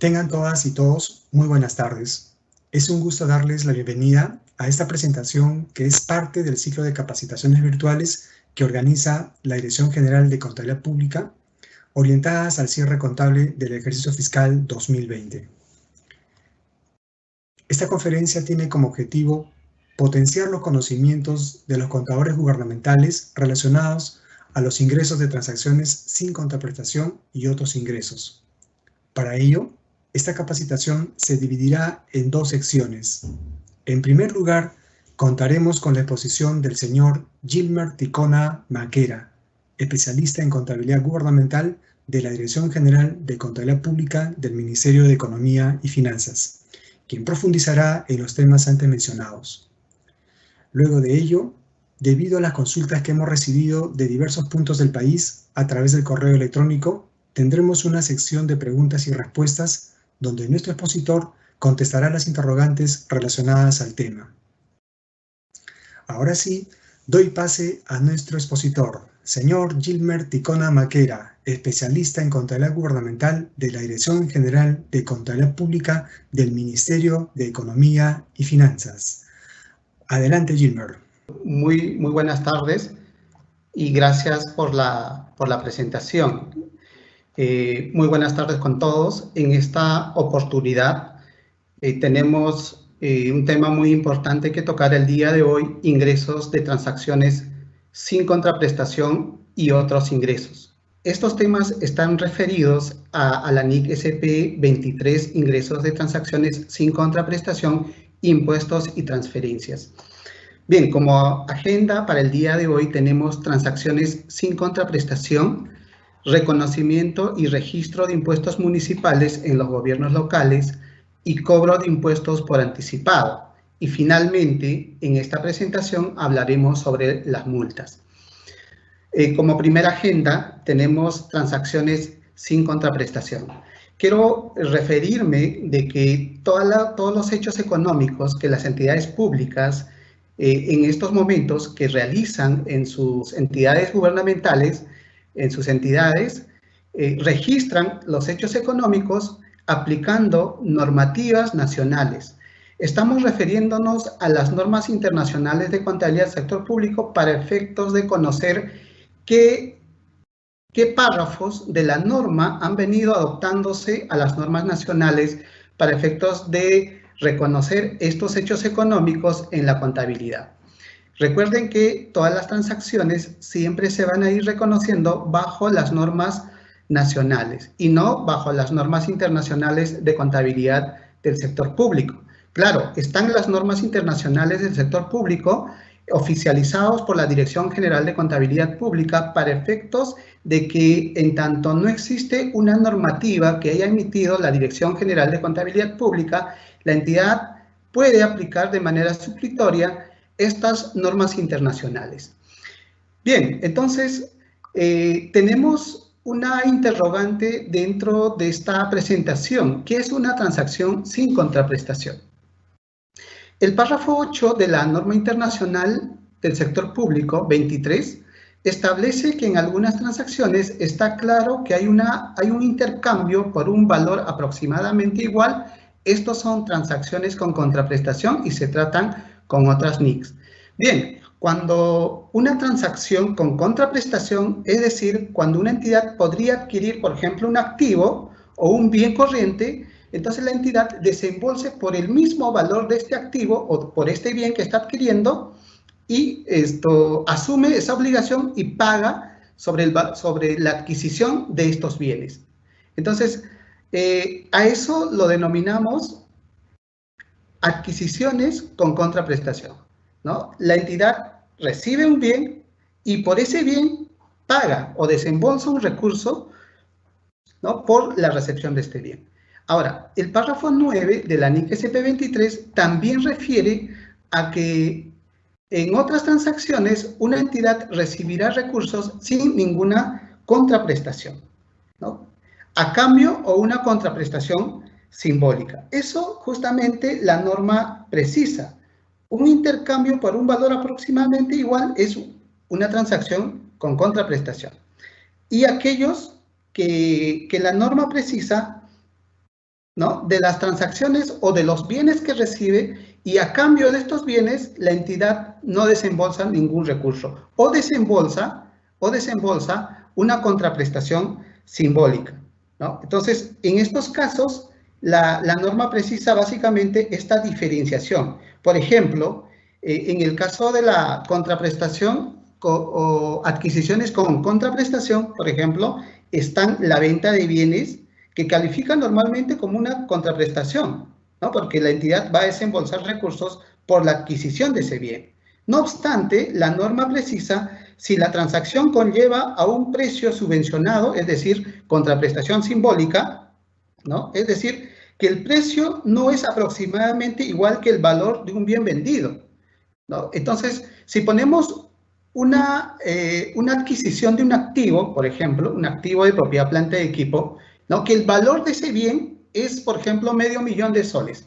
Tengan todas y todos muy buenas tardes. Es un gusto darles la bienvenida a esta presentación que es parte del ciclo de capacitaciones virtuales que organiza la Dirección General de Contabilidad Pública, orientadas al cierre contable del ejercicio fiscal 2020. Esta conferencia tiene como objetivo potenciar los conocimientos de los contadores gubernamentales relacionados a los ingresos de transacciones sin contraprestación y otros ingresos. Para ello, esta capacitación se dividirá en dos secciones. En primer lugar, contaremos con la exposición del señor Gilmer Ticona Maquera, especialista en contabilidad gubernamental de la Dirección General de Contabilidad Pública del Ministerio de Economía y Finanzas, quien profundizará en los temas antes mencionados. Luego de ello, debido a las consultas que hemos recibido de diversos puntos del país a través del correo electrónico, tendremos una sección de preguntas y respuestas donde nuestro expositor contestará las interrogantes relacionadas al tema. Ahora sí, doy pase a nuestro expositor, señor Gilmer Ticona Maquera, especialista en contabilidad gubernamental de la Dirección General de Contabilidad Pública del Ministerio de Economía y Finanzas. Adelante, Gilmer. Muy buenas tardes y gracias por la presentación. Muy buenas tardes con todos. En esta oportunidad tenemos un tema muy importante que tocar el día de hoy: ingresos de transacciones sin contraprestación y otros ingresos. Estos temas están referidos a la NIC SP 23, ingresos de transacciones sin contraprestación, impuestos y transferencias. Bien, como agenda para el día de hoy tenemos transacciones sin contraprestación, reconocimiento y registro de impuestos municipales en los gobiernos locales y cobro de impuestos por anticipado. Y finalmente, en esta presentación hablaremos sobre las multas. Como primera agenda tenemos transacciones sin contraprestación. Quiero referirme de que todos los hechos económicos que las entidades públicas en estos momentos que realizan en sus entidades gubernamentales, en sus entidades, registran los hechos económicos aplicando normativas nacionales. Estamos refiriéndonos a las normas internacionales de contabilidad del sector público para efectos de conocer qué párrafos de la norma han venido adoptándose a las normas nacionales para efectos de reconocer estos hechos económicos en la contabilidad. Recuerden que todas las transacciones siempre se van a ir reconociendo bajo las normas nacionales y no bajo las normas internacionales de contabilidad del sector público. Claro, están las normas internacionales del sector público oficializados por la Dirección General de Contabilidad Pública para efectos de que en tanto no existe una normativa que haya emitido la Dirección General de Contabilidad Pública, la entidad puede aplicar de manera suplitoria estas normas internacionales. Bien, entonces tenemos una interrogante dentro de esta presentación. ¿Qué es una transacción sin contraprestación? El párrafo 8 de la norma internacional del sector público 23 establece que en algunas transacciones está claro que hay un intercambio por un valor aproximadamente igual. Estos son transacciones con contraprestación y se tratan con otras NICs. Bien, cuando una transacción con contraprestación, es decir, cuando una entidad podría adquirir, por ejemplo, un activo o un bien corriente, entonces la entidad desembolse por el mismo valor de este activo o por este bien que está adquiriendo y asume esa obligación y paga sobre la adquisición de estos bienes. Entonces, a eso lo denominamos adquisiciones con contraprestación, ¿no? La entidad recibe un bien y por ese bien paga o desembolsa un recurso, ¿no?, por la recepción de este bien. Ahora, el párrafo 9 de la NIC SP23 también refiere a que en otras transacciones una entidad recibirá recursos sin ninguna contraprestación, ¿no?, a cambio o una contraprestación simbólica. Eso justamente la norma precisa. Un intercambio por un valor aproximadamente igual es una transacción con contraprestación. Y aquellos que la norma precisa ¿no?, de las transacciones o de los bienes que recibe, y a cambio de estos bienes la entidad no desembolsa ningún recurso o desembolsa una contraprestación simbólica, ¿no? Entonces, en estos casos, la norma precisa básicamente esta diferenciación. Por ejemplo, en el caso de la contraprestación o adquisiciones con contraprestación, por ejemplo, están la venta de bienes, que califican normalmente como una contraprestación, ¿no?, porque la entidad va a desembolsar recursos por la adquisición de ese bien. No obstante, la norma precisa si la transacción conlleva a un precio subvencionado, es decir, contraprestación simbólica, ¿no?, es decir, que el precio no es aproximadamente igual que el valor de un bien vendido, ¿no? Entonces, si ponemos una adquisición de un activo, por ejemplo, un activo de propiedad, planta y equipo, ¿no?, que el valor de ese bien es, por ejemplo, $500,000 de soles,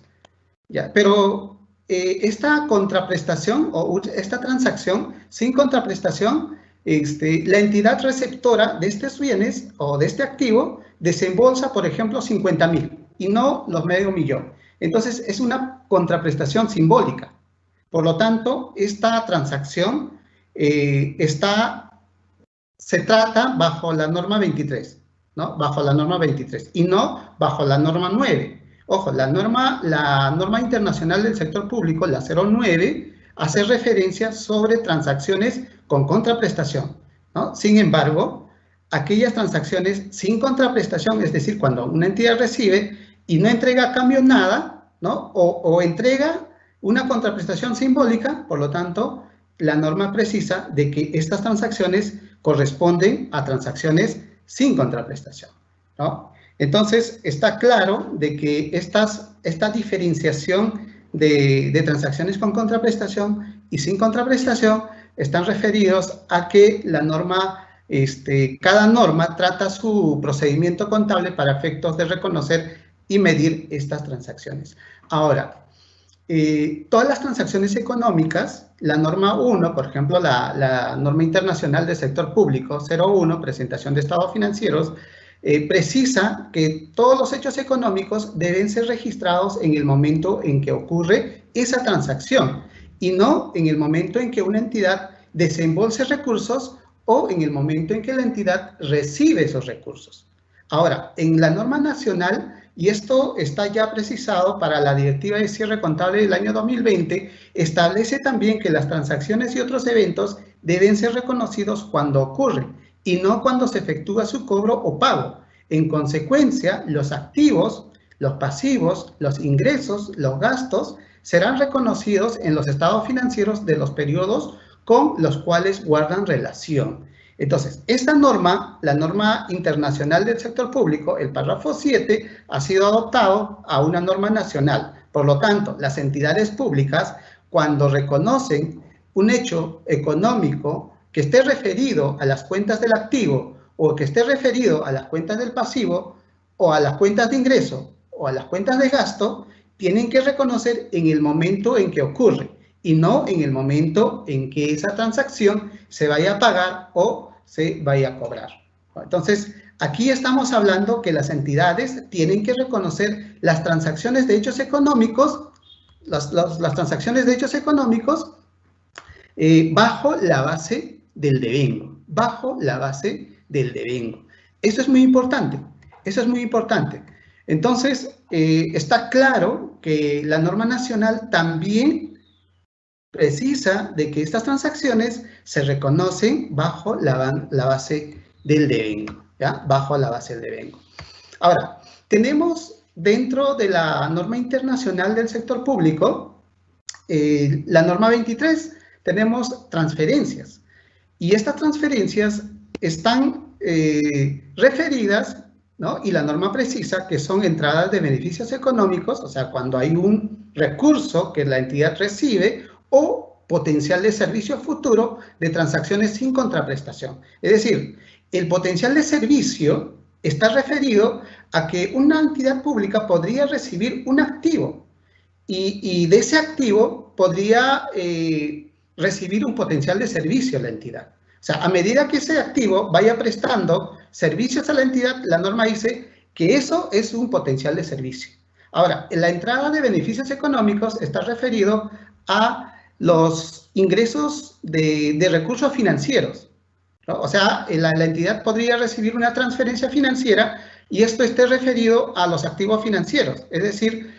¿ya? Pero esta contraprestación o esta transacción sin contraprestación, la entidad receptora de estos bienes o de este activo desembolsa, por ejemplo, 50.000 y no los $500,000. Entonces, es una contraprestación simbólica. Por lo tanto, esta transacción se trata bajo la norma 23, ¿no?, bajo la norma 23 y no bajo la norma 9. Ojo, la norma internacional del sector público, la 09, hace referencia sobre transacciones con contraprestación, ¿no? Sin embargo, aquellas transacciones sin contraprestación, es decir, cuando una entidad recibe y no entrega a cambio nada, ¿no?, o entrega una contraprestación simbólica, por lo tanto, la norma precisa de que estas transacciones corresponden a transacciones sin contraprestación, ¿no? Entonces, está claro de que esta diferenciación de transacciones con contraprestación y sin contraprestación están referidos a que la norma, cada norma trata su procedimiento contable para efectos de reconocer y medir estas transacciones. Ahora, todas las transacciones económicas, la norma 1, por ejemplo, la norma internacional del sector público 01, presentación de estados financieros, precisa que todos los hechos económicos deben ser registrados en el momento en que ocurre esa transacción y no en el momento en que una entidad desembolse recursos o en el momento en que la entidad recibe esos recursos. Ahora, en la norma nacional, y esto está ya precisado para la Directiva de Cierre Contable del año 2020, establece también que las transacciones y otros eventos deben ser reconocidos cuando ocurren y no cuando se efectúa su cobro o pago. En consecuencia, los activos, los pasivos, los ingresos, los gastos, serán reconocidos en los estados financieros de los periodos con los cuales guardan relación. Entonces, esta norma, la norma internacional del sector público, el párrafo 7, ha sido adoptado a una norma nacional. Por lo tanto, las entidades públicas, cuando reconocen un hecho económico que esté referido a las cuentas del activo o que esté referido a las cuentas del pasivo o a las cuentas de ingreso o a las cuentas de gasto, tienen que reconocer en el momento en que ocurre y no en el momento en que esa transacción se vaya a pagar o se vaya a cobrar. Entonces, aquí estamos hablando que las entidades tienen que reconocer las transacciones de hechos económicos, las transacciones de hechos económicos bajo la base del devengo, bajo la base del devengo. Eso es muy importante, eso es muy importante. Entonces, está claro que la norma nacional también precisa de que estas transacciones se reconocen bajo la base del devengo, ¿ya? Bajo la base del devengo. Ahora, tenemos dentro de la norma internacional del sector público, la norma 23, tenemos transferencias. Y estas transferencias están referidas, ¿no? Y la norma precisa que son entradas de beneficios económicos, o sea, cuando hay un recurso que la entidad recibe o potencial de servicio futuro de transacciones sin contraprestación. Es decir, el potencial de servicio está referido a que una entidad pública podría recibir un activo y de ese activo podría recibir un potencial de servicio a la entidad. O sea, a medida que ese activo vaya prestando servicios a la entidad, la norma dice que eso es un potencial de servicio. Ahora, la entrada de beneficios económicos está referido a los ingresos de recursos financieros, ¿no? O sea, la entidad podría recibir una transferencia financiera y esto esté referido a los activos financieros, es decir,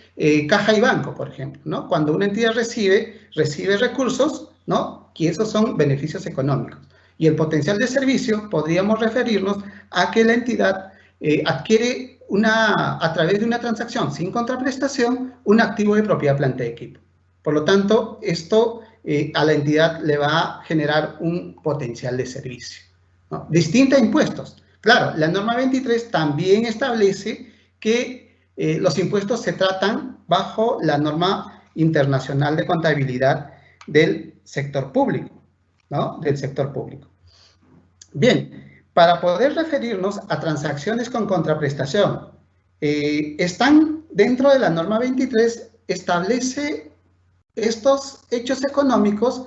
caja y banco, por ejemplo, ¿no? Cuando una entidad recibe recursos, ¿no? Y esos son beneficios económicos. Y el potencial de servicio podríamos referirnos a que la entidad adquiere a través de una transacción sin contraprestación un activo de propiedad, planta y equipo. Por lo tanto, esto a la entidad le va a generar un potencial de servicio, ¿no? Distinta a impuestos. Claro, la norma 23 también establece que los impuestos se tratan bajo la norma internacional de contabilidad del sector público, ¿no? Del sector público. Bien, para poder referirnos a transacciones con contraprestación, están dentro de la norma 23, establece estos hechos económicos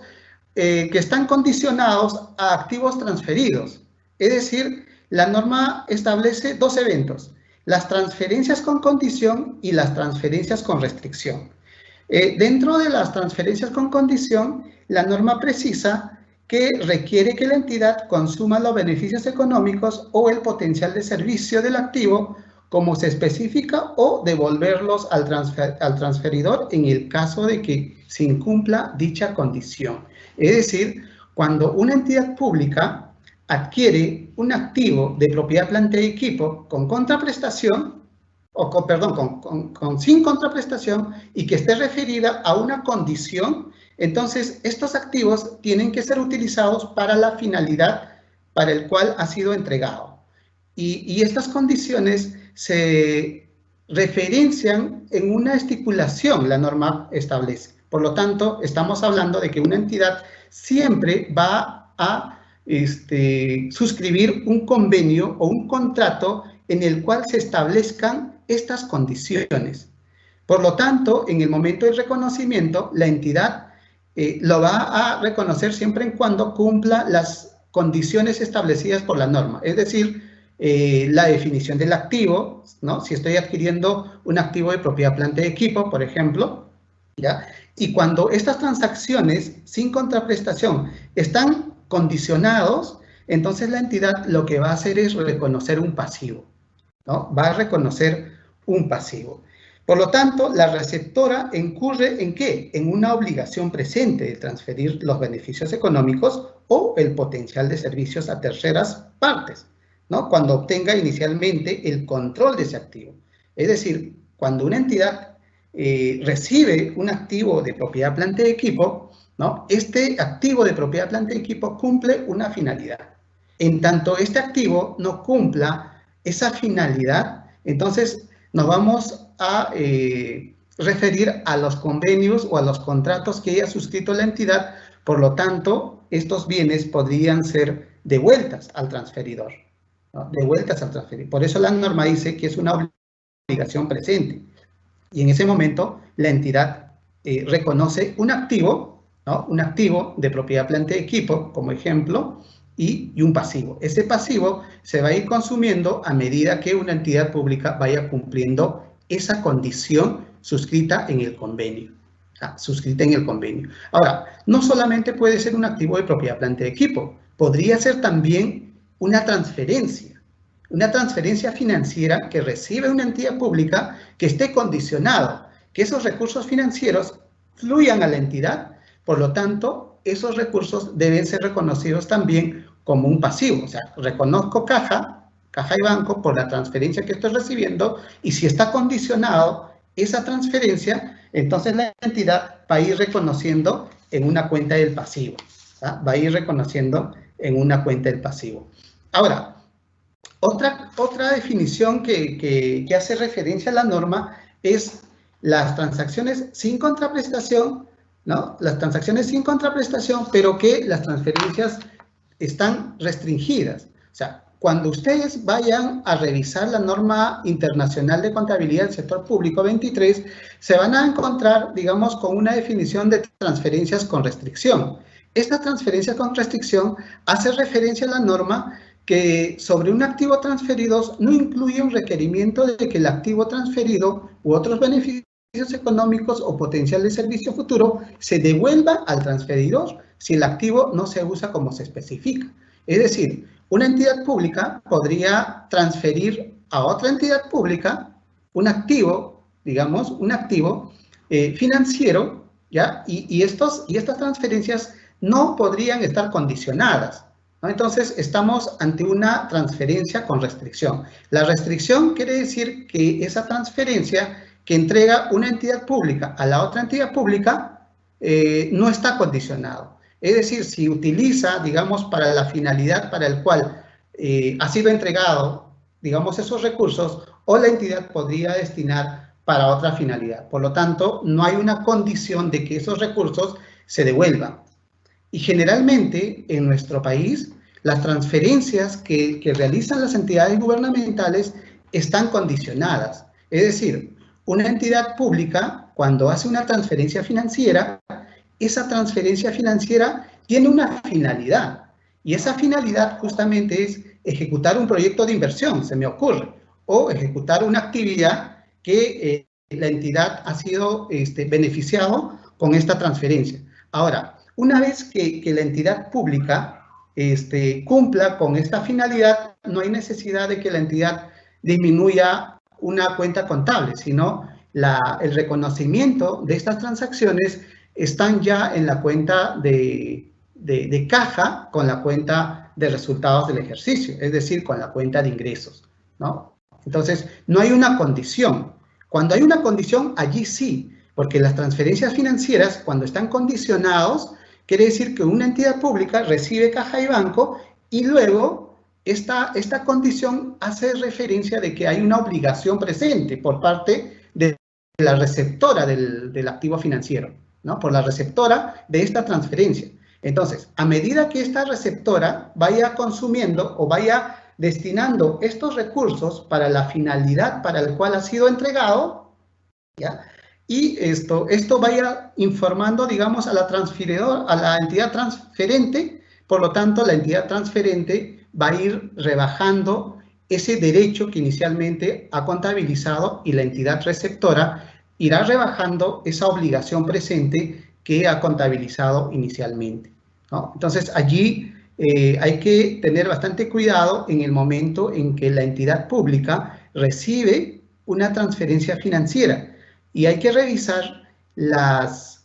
que están condicionados a activos transferidos. Es decir, la norma establece dos eventos: las transferencias con condición y las transferencias con restricción. Dentro de las transferencias con condición, la norma precisa que requiere que la entidad consuma los beneficios económicos o el potencial de servicio del activo como se especifica, o devolverlos al transferidor en el caso de que se incumpla dicha condición. Es decir, cuando una entidad pública adquiere un activo de propiedad, planta y equipo con contraprestación, sin contraprestación, y que esté referida a una condición, entonces estos activos tienen que ser utilizados para la finalidad para el cual ha sido entregado. Y estas condiciones se referencian en una estipulación, la norma establece. Por lo tanto, estamos hablando de que una entidad siempre va a suscribir un convenio o un contrato en el cual se establezcan estas condiciones. Por lo tanto, en el momento del reconocimiento, la entidad lo va a reconocer siempre y cuando cumpla las condiciones establecidas por la norma. Es decir, la definición del activo, ¿no? Si estoy adquiriendo un activo de propiedad, planta y equipo, por ejemplo, ¿ya? Y cuando estas transacciones sin contraprestación están condicionados, entonces la entidad lo que va a hacer es reconocer un pasivo, ¿no? Va a reconocer un pasivo. Por lo tanto, la receptora incurre ¿en qué? En una obligación presente de transferir los beneficios económicos o el potencial de servicios a terceras partes, ¿no? Cuando obtenga inicialmente el control de ese activo. Es decir, cuando una entidad recibe un activo de propiedad, planta y equipo, ¿no? Este activo de propiedad, planta y equipo cumple una finalidad. En tanto este activo no cumpla esa finalidad, entonces nos vamos a referir a los convenios o a los contratos que haya suscrito la entidad. Por lo tanto, estos bienes podrían ser devueltas al transferidor, ¿no? Devueltas al transferidor. Por eso la norma dice que es una obligación presente. Y en ese momento la entidad reconoce un activo, ¿no? Un activo de propiedad, planta y equipo, como ejemplo, y un pasivo. Ese pasivo se va a ir consumiendo a medida que una entidad pública vaya cumpliendo esa condición suscrita en el convenio. Suscrita en el convenio. Ahora, no solamente puede ser un activo de propiedad, planta y equipo, podría ser también una transferencia financiera que recibe una entidad pública que esté condicionado, que esos recursos financieros fluyan a la entidad. Por lo tanto, esos recursos deben ser reconocidos también como un pasivo. O sea, reconozco caja y banco por la transferencia que estoy recibiendo, y si está condicionado esa transferencia, entonces la entidad va a ir reconociendo en una cuenta del pasivo, ¿tá? Va a ir reconociendo en una cuenta del pasivo. Ahora, otra definición que hace referencia a la norma es las transacciones sin contraprestación, ¿no? Las transacciones sin contraprestación, pero que las transferencias están restringidas. O sea, cuando ustedes vayan a revisar la norma internacional de contabilidad del sector público 23, se van a encontrar, digamos, con una definición de transferencias con restricción. Esta transferencia con restricción hace referencia a la norma que sobre un activo transferido no incluye un requerimiento de que el activo transferido u otros beneficios económicos o potencial de servicio futuro se devuelva al transferidor si el activo no se usa como se especifica. Es decir, una entidad pública podría transferir a otra entidad pública un activo, digamos, un activo financiero, ¿ya? Y estas transferencias no podrían estar condicionadas, ¿no? Entonces, estamos ante una transferencia con restricción. La restricción quiere decir que esa transferencia que entrega una entidad pública a la otra entidad pública no está condicionado. Es decir, si utiliza, digamos, para la finalidad para el cual ha sido entregado, digamos, esos recursos, o la entidad podría destinar para otra finalidad. Por lo tanto, no hay una condición de que esos recursos se devuelvan. Y generalmente, en nuestro país, las transferencias que realizan las entidades gubernamentales están condicionadas. Es decir, una entidad pública, cuando hace una transferencia financiera, esa transferencia financiera tiene una finalidad. Y esa finalidad justamente es ejecutar un proyecto de inversión, se me ocurre, o ejecutar una actividad que la entidad ha sido beneficiado con esta transferencia. Ahora, una vez que la entidad pública cumpla con esta finalidad, no hay necesidad de que la entidad disminuya una cuenta contable, sino el reconocimiento de estas transacciones están ya en la cuenta de caja con la cuenta de resultados del ejercicio, es decir, con la cuenta de ingresos, ¿no? Entonces, no hay una condición. Cuando hay una condición, allí sí, porque las transferencias financieras, cuando están condicionados, quiere decir que una entidad pública recibe caja y banco y luego esta condición hace referencia de que hay una obligación presente por parte de la receptora del activo financiero, ¿no? Por la receptora de esta transferencia. Entonces, a medida que esta receptora vaya consumiendo o vaya destinando estos recursos para la finalidad para la cual ha sido entregado, ¿ya? Y esto vaya informando, digamos, a la entidad transferente, por lo tanto, la entidad transferente va a ir rebajando ese derecho que inicialmente ha contabilizado y la entidad receptora irá rebajando esa obligación presente que ha contabilizado inicialmente, ¿no? Entonces, allí hay que tener bastante cuidado en el momento en que la entidad pública recibe una transferencia financiera y hay que revisar las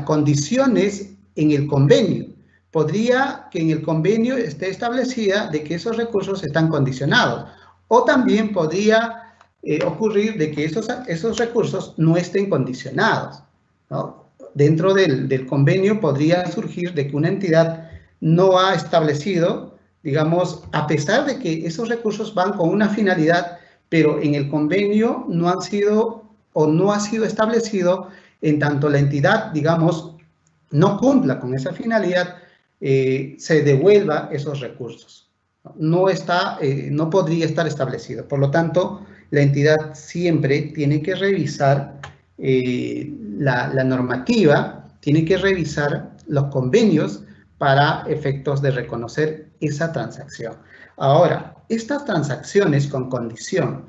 condiciones en el convenio. Podría que en el convenio esté establecida de que esos recursos están condicionados, o también podría ocurrir de que esos recursos no estén condicionados, ¿no? Dentro del convenio podría surgir de que una entidad no ha establecido, digamos, a pesar de que esos recursos van con una finalidad, pero en el convenio no han sido o no ha sido establecido, en tanto la entidad, digamos, no cumpla con esa finalidad, se devuelva esos recursos. No podría estar establecido. Por lo tanto, la entidad siempre tiene que revisar la normativa, tiene que revisar los convenios para efectos de reconocer esa transacción. Ahora, estas transacciones con condición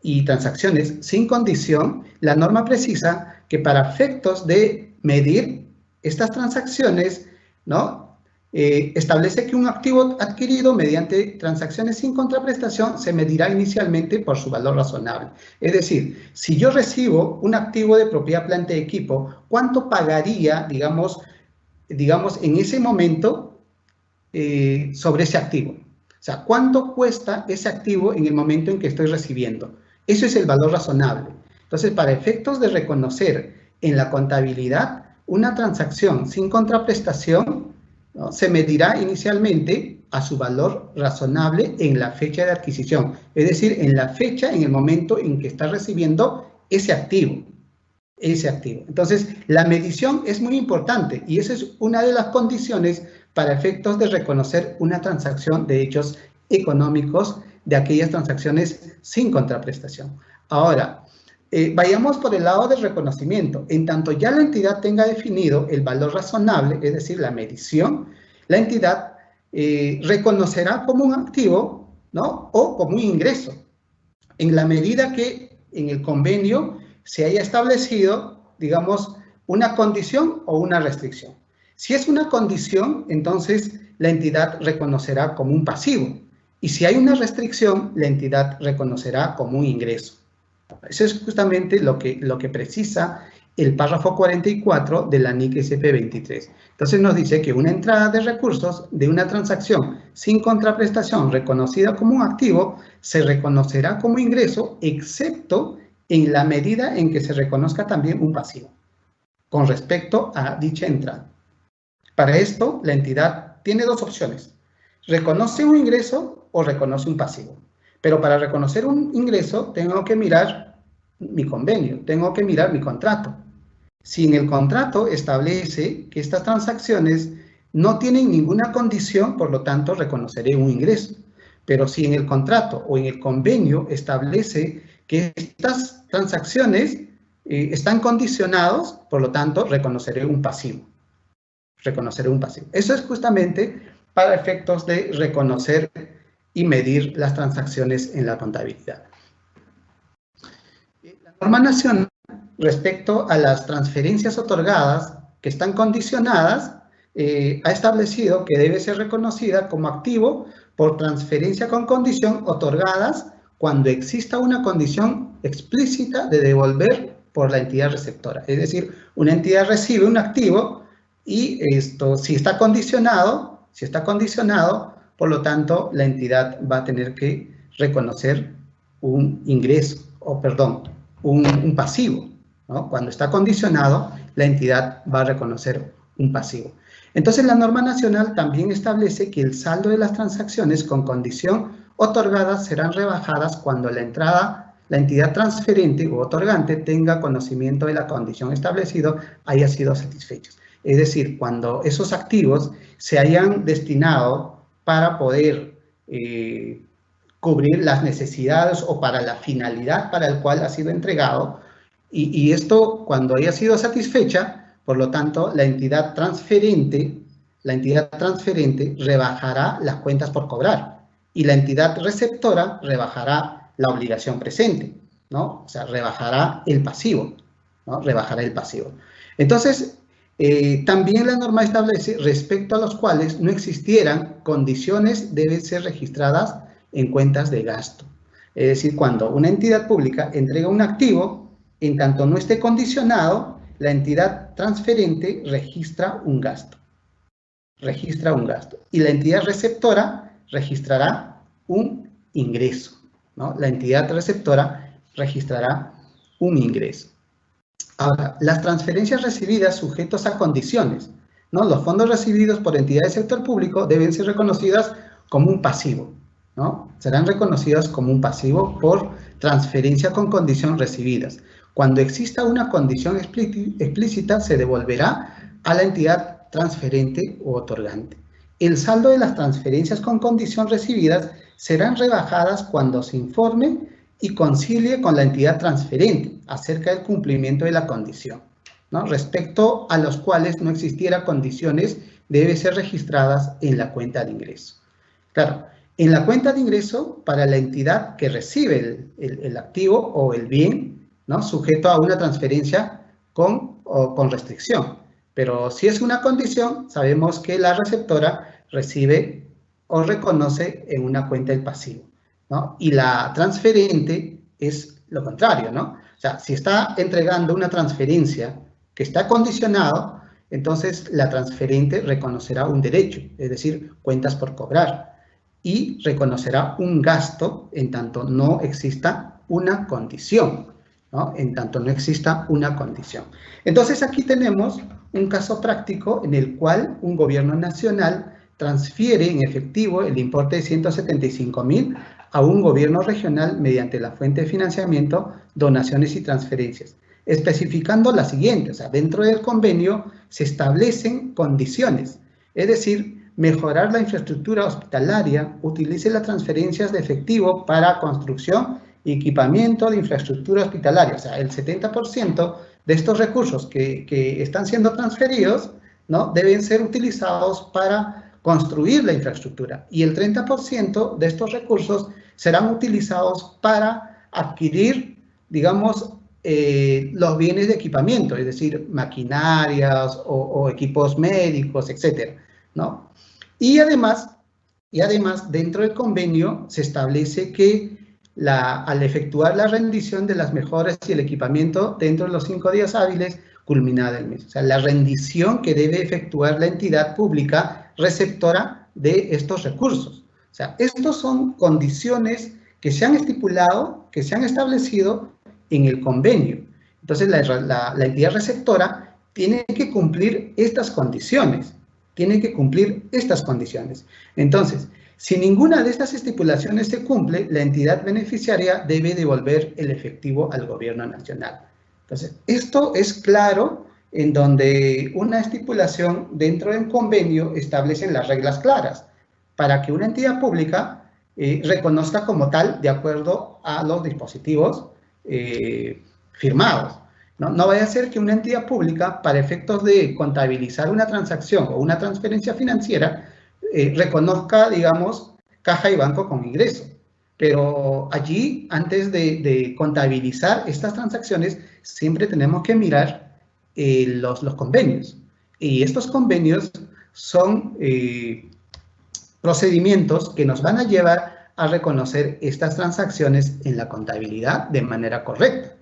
y transacciones sin condición, la norma precisa que para efectos de medir estas transacciones, ¿no? Establece que un activo adquirido mediante transacciones sin contraprestación se medirá inicialmente por su valor razonable. Es decir, si yo recibo un activo de propiedad, planta y equipo, ¿cuánto pagaría, digamos, en ese momento sobre ese activo? O sea, ¿cuánto cuesta ese activo en el momento en que estoy recibiendo? Eso es el valor razonable. Entonces, para efectos de reconocer en la contabilidad una transacción sin contraprestación, ¿no? Se medirá inicialmente a su valor razonable en la fecha de adquisición, es decir, en la fecha, en el momento en que está recibiendo ese activo. Entonces, la medición es muy importante y esa es una de las condiciones para efectos de reconocer una transacción de hechos económicos de aquellas transacciones sin contraprestación. Ahora, vayamos por el lado del reconocimiento. En tanto ya la entidad tenga definido el valor razonable, es decir, la medición, la entidad reconocerá como un activo, ¿no? O como un ingreso, en la medida que en el convenio se haya establecido, digamos, una condición o una restricción. Si es una condición, entonces la entidad reconocerá como un pasivo. Y si hay una restricción, la entidad reconocerá como un ingreso. Eso es justamente lo que precisa el párrafo 44 de la NIC SP23. Entonces nos dice que una entrada de recursos de una transacción sin contraprestación reconocida como un activo se reconocerá como ingreso, excepto en la medida en que se reconozca también un pasivo con respecto a dicha entrada. Para esto, la entidad tiene dos opciones: reconoce un ingreso o reconoce un pasivo. Pero para reconocer un ingreso tengo que mirar mi convenio, tengo que mirar mi contrato. Si en el contrato establece que estas transacciones no tienen ninguna condición, por lo tanto reconoceré un ingreso. Pero si en el contrato o en el convenio establece que estas transacciones están condicionados, por lo tanto reconoceré un pasivo. Reconoceré un pasivo. Eso es justamente para efectos de reconocer y medir las transacciones en la contabilidad. La norma nacional respecto a las transferencias otorgadas que están condicionadas ha establecido que debe ser reconocida como activo por transferencia con condición otorgadas cuando exista una condición explícita de devolver por la entidad receptora. Es decir, una entidad recibe un activo y esto, si está condicionado, por lo tanto, la entidad va a tener que reconocer un ingreso, un pasivo, ¿no? Cuando está condicionado, la entidad va a reconocer un pasivo. Entonces, la norma nacional también establece que el saldo de las transacciones con condición otorgadas serán rebajadas cuando la entidad transferente o otorgante tenga conocimiento de la condición establecida haya sido satisfecha. Es decir, cuando esos activos se hayan destinado para poder cubrir las necesidades o para la finalidad para el cual ha sido entregado, y esto cuando haya sido satisfecha, por lo tanto, la entidad transferente rebajará las cuentas por cobrar y la entidad receptora rebajará la obligación presente, ¿no? O sea, rebajará el pasivo, ¿no? Rebajará el pasivo. Entonces, también la norma establece respecto a los cuales no existieran condiciones deben ser registradas en cuentas de gasto. Es decir, cuando una entidad pública entrega un activo, en tanto no esté condicionado, la entidad transferente registra un gasto. Y la entidad receptora registrará un ingreso, ¿no? La entidad receptora registrará un ingreso. Ahora, las transferencias recibidas sujetos a condiciones, ¿no? Los fondos recibidos por entidades del sector público deben ser reconocidas como un pasivo, ¿no? Serán reconocidas como un pasivo por transferencia con condición recibidas. Cuando exista una condición explícita, se devolverá a la entidad transferente o otorgante. El saldo de las transferencias con condición recibidas serán rebajadas cuando se informe y concilie con la entidad transferente acerca del cumplimiento de la condición, ¿no? Respecto a los cuales no existiera condiciones, deben ser registradas en la cuenta de ingreso. Claro, en la cuenta de ingreso para la entidad que recibe el activo o el bien, ¿no? Sujeto a una transferencia con restricción. Pero si es una condición, sabemos que la receptora recibe o reconoce en una cuenta el pasivo, ¿no? Y la transferente es lo contrario, ¿no? O sea, si está entregando una transferencia que está condicionado, entonces la transferente reconocerá un derecho, es decir, cuentas por cobrar, y reconocerá un gasto en tanto no exista una condición, ¿no? En tanto no exista una condición. Entonces aquí tenemos un caso práctico en el cual un gobierno nacional transfiere en efectivo el importe de 175.000 a un gobierno regional mediante la fuente de financiamiento, donaciones y transferencias, especificando la siguiente: o sea, dentro del convenio se establecen condiciones, es decir, mejorar la infraestructura hospitalaria, utilice las transferencias de efectivo para construcción y equipamiento de infraestructura hospitalaria. O sea, el 70% de estos recursos que están siendo transferidos, ¿no? Deben ser utilizados para construir la infraestructura. Y el 30% de estos recursos serán utilizados para adquirir, digamos, los bienes de equipamiento, es decir, maquinarias o equipos médicos, etcétera, ¿no? Y además, dentro del convenio se establece que al efectuar la rendición de las mejoras y el equipamiento dentro de los 5 días hábiles, culminada el mes. O sea, la rendición que debe efectuar la entidad pública receptora de estos recursos. O sea, estos son condiciones que se han estipulado, que se han establecido en el convenio. Entonces, la entidad receptora tiene que cumplir estas condiciones. Entonces, si ninguna de estas estipulaciones se cumple, la entidad beneficiaria debe devolver el efectivo al gobierno nacional. Entonces, esto es claro en donde una estipulación dentro del convenio establece las reglas claras para que una entidad pública reconozca como tal de acuerdo a los dispositivos firmados. No vaya a ser que una entidad pública, para efectos de contabilizar una transacción o una transferencia financiera, reconozca, digamos, caja y banco con ingreso. Pero allí, antes de contabilizar estas transacciones, siempre tenemos que mirar los convenios. Y estos convenios son procedimientos que nos van a llevar a reconocer estas transacciones en la contabilidad de manera correcta,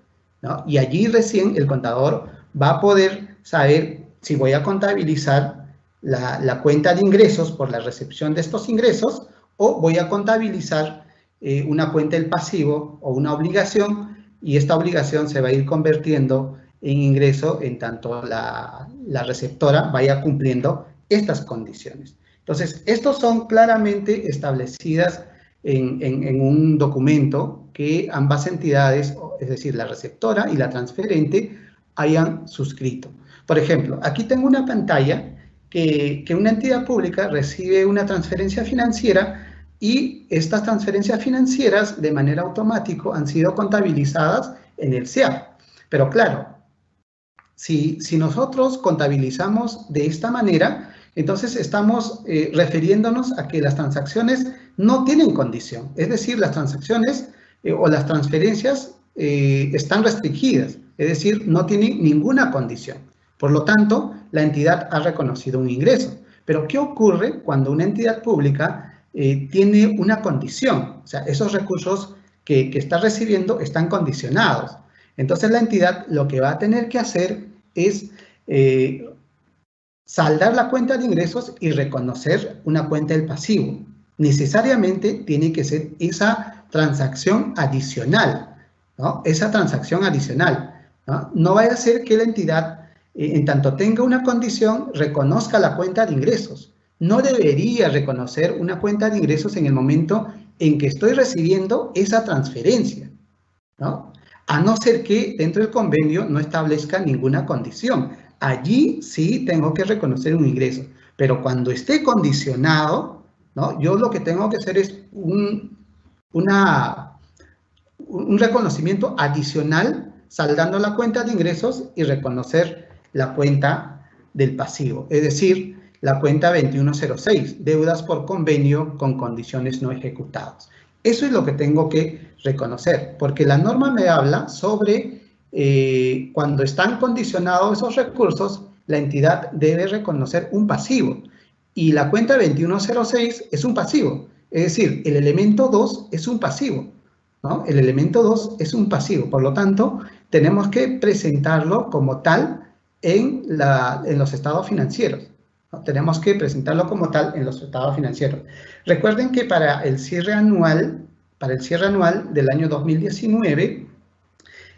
¿no? Y allí recién el contador va a poder saber si voy a contabilizar la cuenta de ingresos por la recepción de estos ingresos o voy a contabilizar una cuenta del pasivo o una obligación, y esta obligación se va a ir convirtiendo en ingreso en tanto la receptora vaya cumpliendo estas condiciones. Entonces, estos son claramente establecidas en un documento que ambas entidades, es decir, la receptora y la transferente, hayan suscrito. Por ejemplo, aquí tengo una pantalla que una entidad pública recibe una transferencia financiera y estas transferencias financieras de manera automática han sido contabilizadas en el SEAP. Pero claro, si nosotros contabilizamos de esta manera, entonces estamos refiriéndonos a que las transacciones no tienen condición. Es decir, las transacciones o las transferencias están restringidas, es decir, no tienen ninguna condición. Por lo tanto, la entidad ha reconocido un ingreso. Pero, ¿qué ocurre cuando una entidad pública tiene una condición? O sea, esos recursos que está recibiendo están condicionados. Entonces, la entidad lo que va a tener que hacer es saldar la cuenta de ingresos y reconocer una cuenta del pasivo. Necesariamente tiene que ser esa transacción adicional, ¿no? Esa transacción adicional, ¿no? No vaya a ser que la entidad, en tanto tenga una condición, reconozca la cuenta de ingresos. No debería reconocer una cuenta de ingresos en el momento en que estoy recibiendo esa transferencia, ¿no? A no ser que dentro del convenio no establezca ninguna condición. Allí sí tengo que reconocer un ingreso, pero cuando esté condicionado, ¿no? Yo lo que tengo que hacer es un reconocimiento adicional, saldando la cuenta de ingresos y reconocer la cuenta del pasivo, es decir, la cuenta 2106, deudas por convenio con condiciones no ejecutadas. Eso es lo que tengo que reconocer, porque la norma me habla sobre cuando están condicionados esos recursos, la entidad debe reconocer un pasivo, y la cuenta 2106 es un pasivo, es decir, el elemento 2 es un pasivo, ¿no? El elemento 2 es un pasivo, por lo tanto, tenemos que presentarlo como tal en los estados financieros, ¿no? Tenemos que presentarlo como tal en los estados financieros. Recuerden que para el cierre anual del año 2019,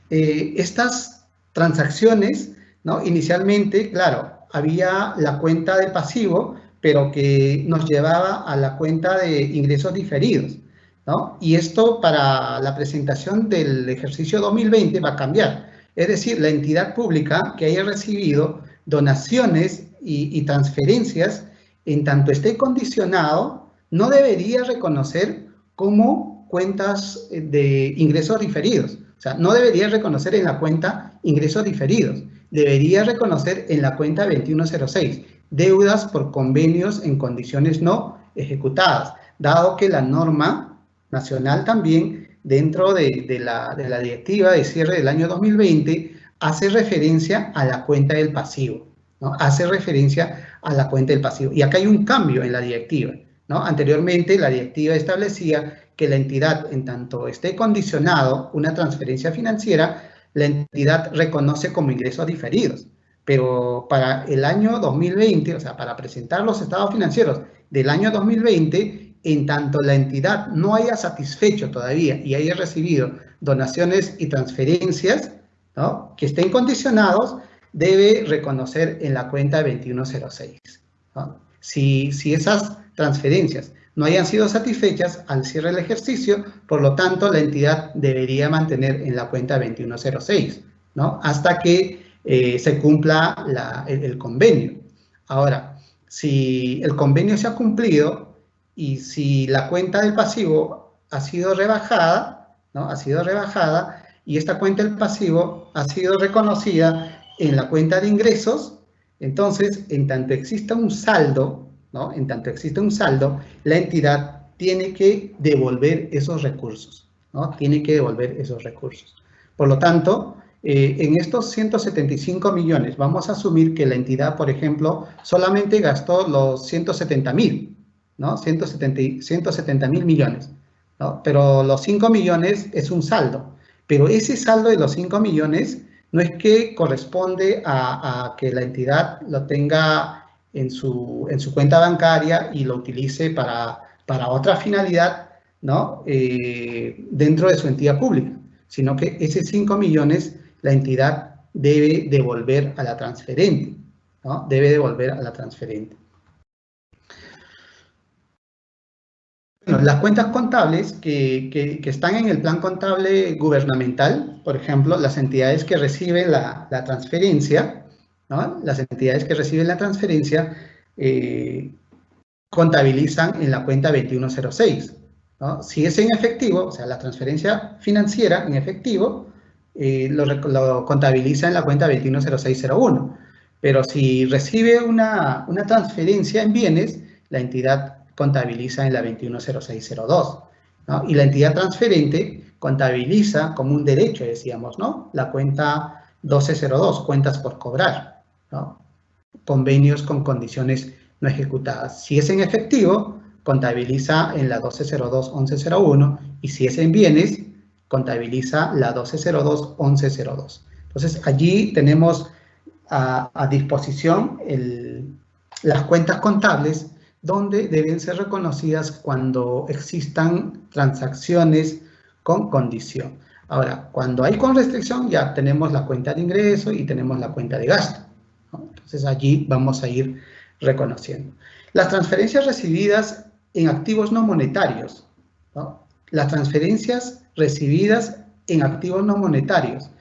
estas transacciones, ¿no? Inicialmente, claro, había la cuenta de pasivo, pero que nos llevaba a la cuenta de ingresos diferidos, ¿no? Y esto para la presentación del ejercicio 2020 va a cambiar. Es decir, la entidad pública que haya recibido donaciones y transferencias, en tanto esté condicionado, no debería reconocer como cuentas de ingresos diferidos. O sea, no debería reconocer en la cuenta ingresos diferidos. debería reconocer en la cuenta 2106 deudas por convenios en condiciones no ejecutadas, dado que la norma nacional también, dentro de la directiva de cierre del año 2020, hace referencia a la cuenta del pasivo, ¿no? Hace referencia a la cuenta del pasivo. Y acá hay un cambio en la directiva, ¿no? Anteriormente, la directiva establecía que la entidad, en tanto esté condicionado una transferencia financiera, la entidad reconoce como ingresos diferidos. Pero para el año 2020, o sea, para presentar los estados financieros del año 2020, en tanto la entidad no haya satisfecho todavía y haya recibido donaciones y transferencias, ¿no?, que estén condicionados, debe reconocer en la cuenta 2106, ¿no? Si esas transferencias no hayan sido satisfechas al cierre del ejercicio, por lo tanto, la entidad debería mantener en la cuenta 2106, ¿no?, hasta que se cumpla el convenio. Ahora, si el convenio se ha cumplido y si la cuenta del pasivo ha sido rebajada, ¿no?, ha sido rebajada, y esta cuenta del pasivo ha sido reconocida en la cuenta de ingresos, entonces, en tanto exista un saldo, ¿no?, en tanto exista un saldo, la entidad tiene que devolver esos recursos, ¿no?, tiene que devolver esos recursos. Por lo tanto, en estos 175 millones, vamos a asumir que la entidad, por ejemplo, solamente gastó los 170.000, ¿no?, 170.000 millones, ¿no?, pero los 5 millones es un saldo. Pero ese saldo de los 5 millones no es que corresponde a que la entidad lo tenga en su cuenta bancaria y lo utilice para otra finalidad, ¿no?, dentro de su entidad pública, sino que ese 5 millones la entidad debe devolver a la transferente, ¿no?, debe devolver a la transferente. Bueno, las cuentas contables que están en el plan contable gubernamental, por ejemplo, las entidades que reciben la transferencia, ¿no?, las entidades que reciben la transferencia contabilizan en la cuenta 2106, ¿no? Si es en efectivo, o sea, la transferencia financiera en efectivo, lo contabiliza en la cuenta 210601. Pero si recibe una transferencia en bienes, la entidad contabiliza en la 210602, ¿no? Y la entidad transferente contabiliza como un derecho, decíamos, ¿no?, la cuenta 1202, cuentas por cobrar, ¿no?, convenios con condiciones no ejecutadas. Si es en efectivo, contabiliza en la 1202-1101, y si es en bienes, contabiliza la 1202-1102. Entonces, allí tenemos a disposición las cuentas contables donde deben ser reconocidas cuando existan transacciones con condición. Ahora, cuando hay con restricción, ya tenemos la cuenta de ingreso y tenemos la cuenta de gasto, ¿no? Entonces, allí vamos a ir reconociendo. Las transferencias recibidas en activos no monetarios, ¿no? Las transferencias recibidas en activos no monetarios.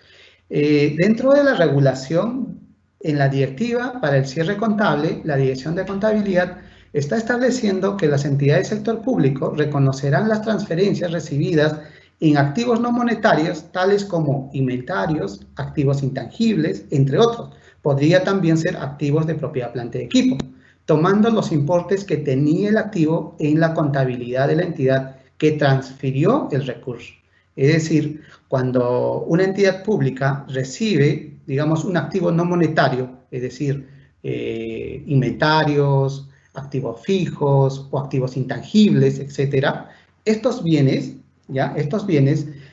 Dentro de la regulación, en la directiva para el cierre contable, la Dirección de Contabilidad está estableciendo que las entidades del sector público reconocerán las transferencias recibidas en activos no monetarios, tales como inventarios, activos intangibles, entre otros. Podría también ser activos de propiedad, planta y equipo, tomando los importes que tenía el activo en la contabilidad de la entidad que transfirió el recurso. Es decir, cuando una entidad pública recibe, digamos, un activo no monetario, es decir, inventarios, activos fijos o activos intangibles, etcétera, estos bienes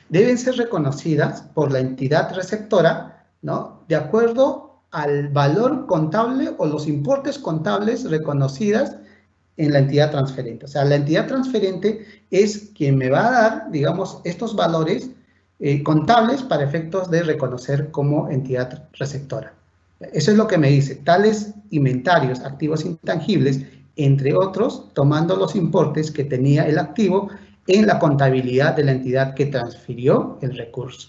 deben ser reconocidas por la entidad receptora, ¿no?, de acuerdo al valor contable o los importes contables reconocidas en la entidad transferente. O sea, la entidad transferente es quien me va a dar, digamos, estos valores contables para efectos de reconocer como entidad receptora. Eso es lo que me dice, tales inventarios, activos intangibles, entre otros, tomando los importes que tenía el activo en la contabilidad de la entidad que transfirió el recurso.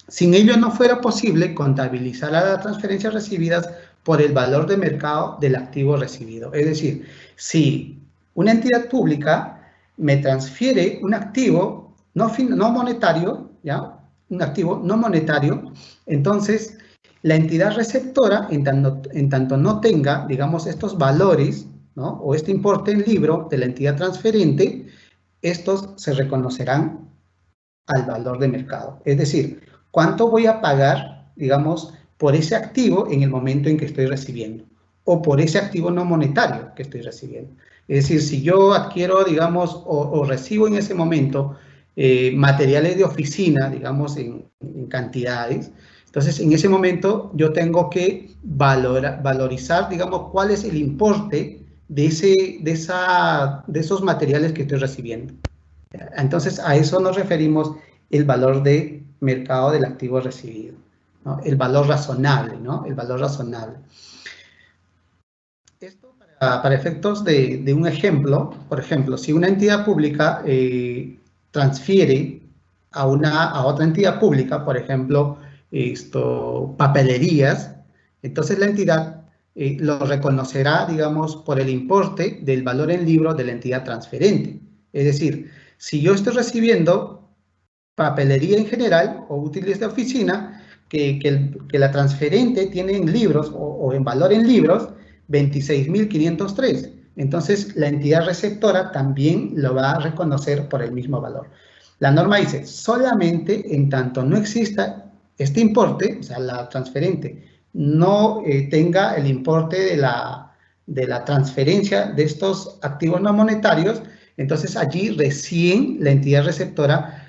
Sin ello no fuera posible contabilizar a las transferencias recibidas por el valor de mercado del activo recibido. Es decir, si una entidad pública me transfiere un activo no monetario, ¿ya?, un activo no monetario, entonces la entidad receptora, en tanto no tenga, digamos, estos valores, ¿no?, o este importe en libro de la entidad transferente, estos se reconocerán al valor de mercado. Es decir, ¿cuánto voy a pagar, digamos, por ese activo en el momento en que estoy recibiendo? O por ese activo no monetario que estoy recibiendo. Es decir, si yo adquiero, digamos, o recibo en ese momento materiales de oficina, digamos, en cantidades, entonces en ese momento yo tengo que valorizar, digamos, cuál es el importe de esos materiales que estoy recibiendo. Entonces, a eso nos referimos el valor de mercado del activo recibido, ¿no? El valor razonable, ¿no? El valor razonable. Esto para efectos de un ejemplo, por ejemplo, si una entidad pública transfiere a otra entidad pública, por ejemplo, papelerías, entonces la entidad lo reconocerá, digamos, por el importe del valor en libro de la entidad transferente. Es decir, si yo estoy recibiendo papelería en general o útiles de oficina, que la transferente tiene en libros o en valor en libros 26.503. Entonces, la entidad receptora también lo va a reconocer por el mismo valor. La norma dice, solamente en tanto no exista este importe, o sea, la transferente no tenga el importe de la transferencia de estos activos no monetarios, entonces allí recién la entidad receptora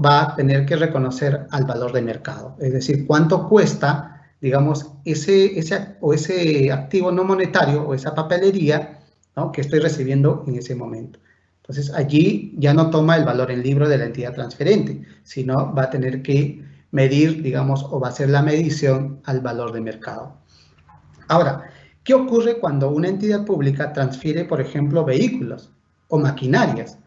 va a tener que reconocer al valor de mercado. Es decir, cuánto cuesta, digamos, ese activo no monetario o esa papelería, ¿no?, que estoy recibiendo en ese momento. Entonces, allí ya no toma el valor en libro de la entidad transferente, sino va a tener que medir, digamos, o va a hacer la medición al valor de mercado. Ahora, ¿qué ocurre cuando una entidad pública transfiere, por ejemplo, vehículos o maquinarias,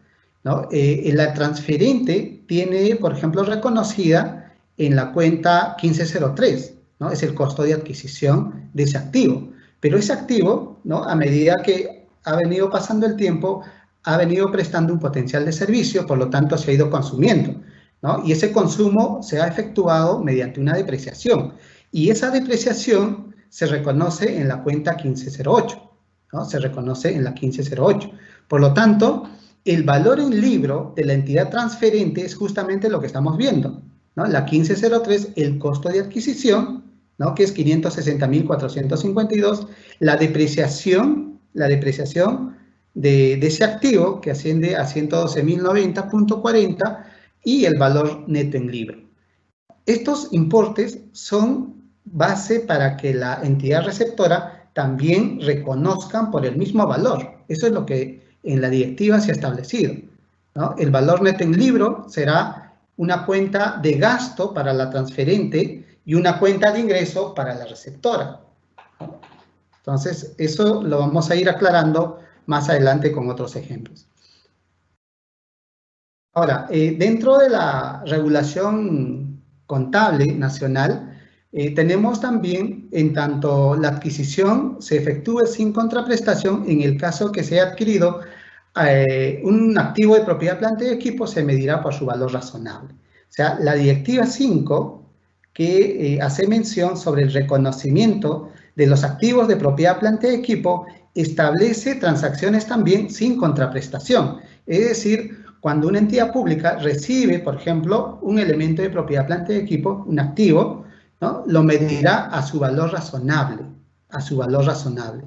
¿no? La transferente tiene, por ejemplo, reconocida en la cuenta 1503, ¿no? Es el costo de adquisición de ese activo. Pero ese activo, ¿no?, a medida que ha venido pasando el tiempo, ha venido prestando un potencial de servicio, por lo tanto se ha ido consumiendo, ¿no? Y ese consumo se ha efectuado mediante una depreciación. Y esa depreciación se reconoce en la cuenta 1508, ¿no? Se reconoce en la 1508. Por lo tanto, el valor en libro de la entidad transferente es justamente lo que estamos viendo, ¿no? La 1503, el costo de adquisición, ¿no?, que es 560.452, la depreciación de ese activo, que asciende a 112.090.40, y el valor neto en libro. Estos importes son base para que la entidad receptora también reconozcan por el mismo valor. Eso es lo que en la directiva se ha establecido, ¿no? El valor neto en libro será una cuenta de gasto para la transferente y una cuenta de ingreso para la receptora. Entonces, eso lo vamos a ir aclarando más adelante con otros ejemplos. Ahora, dentro de la regulación contable nacional, tenemos también, en tanto la adquisición se efectúe sin contraprestación, en el caso que se haya adquirido un activo de propiedad, planta y equipo, se medirá por su valor razonable. O sea, la directiva 5, que hace mención sobre el reconocimiento de los activos de propiedad, planta y equipo, establece transacciones también sin contraprestación. Es decir, cuando una entidad pública recibe, por ejemplo, un elemento de propiedad, planta y equipo, un activo, ¿no?, lo medirá a su valor razonable, a su valor razonable,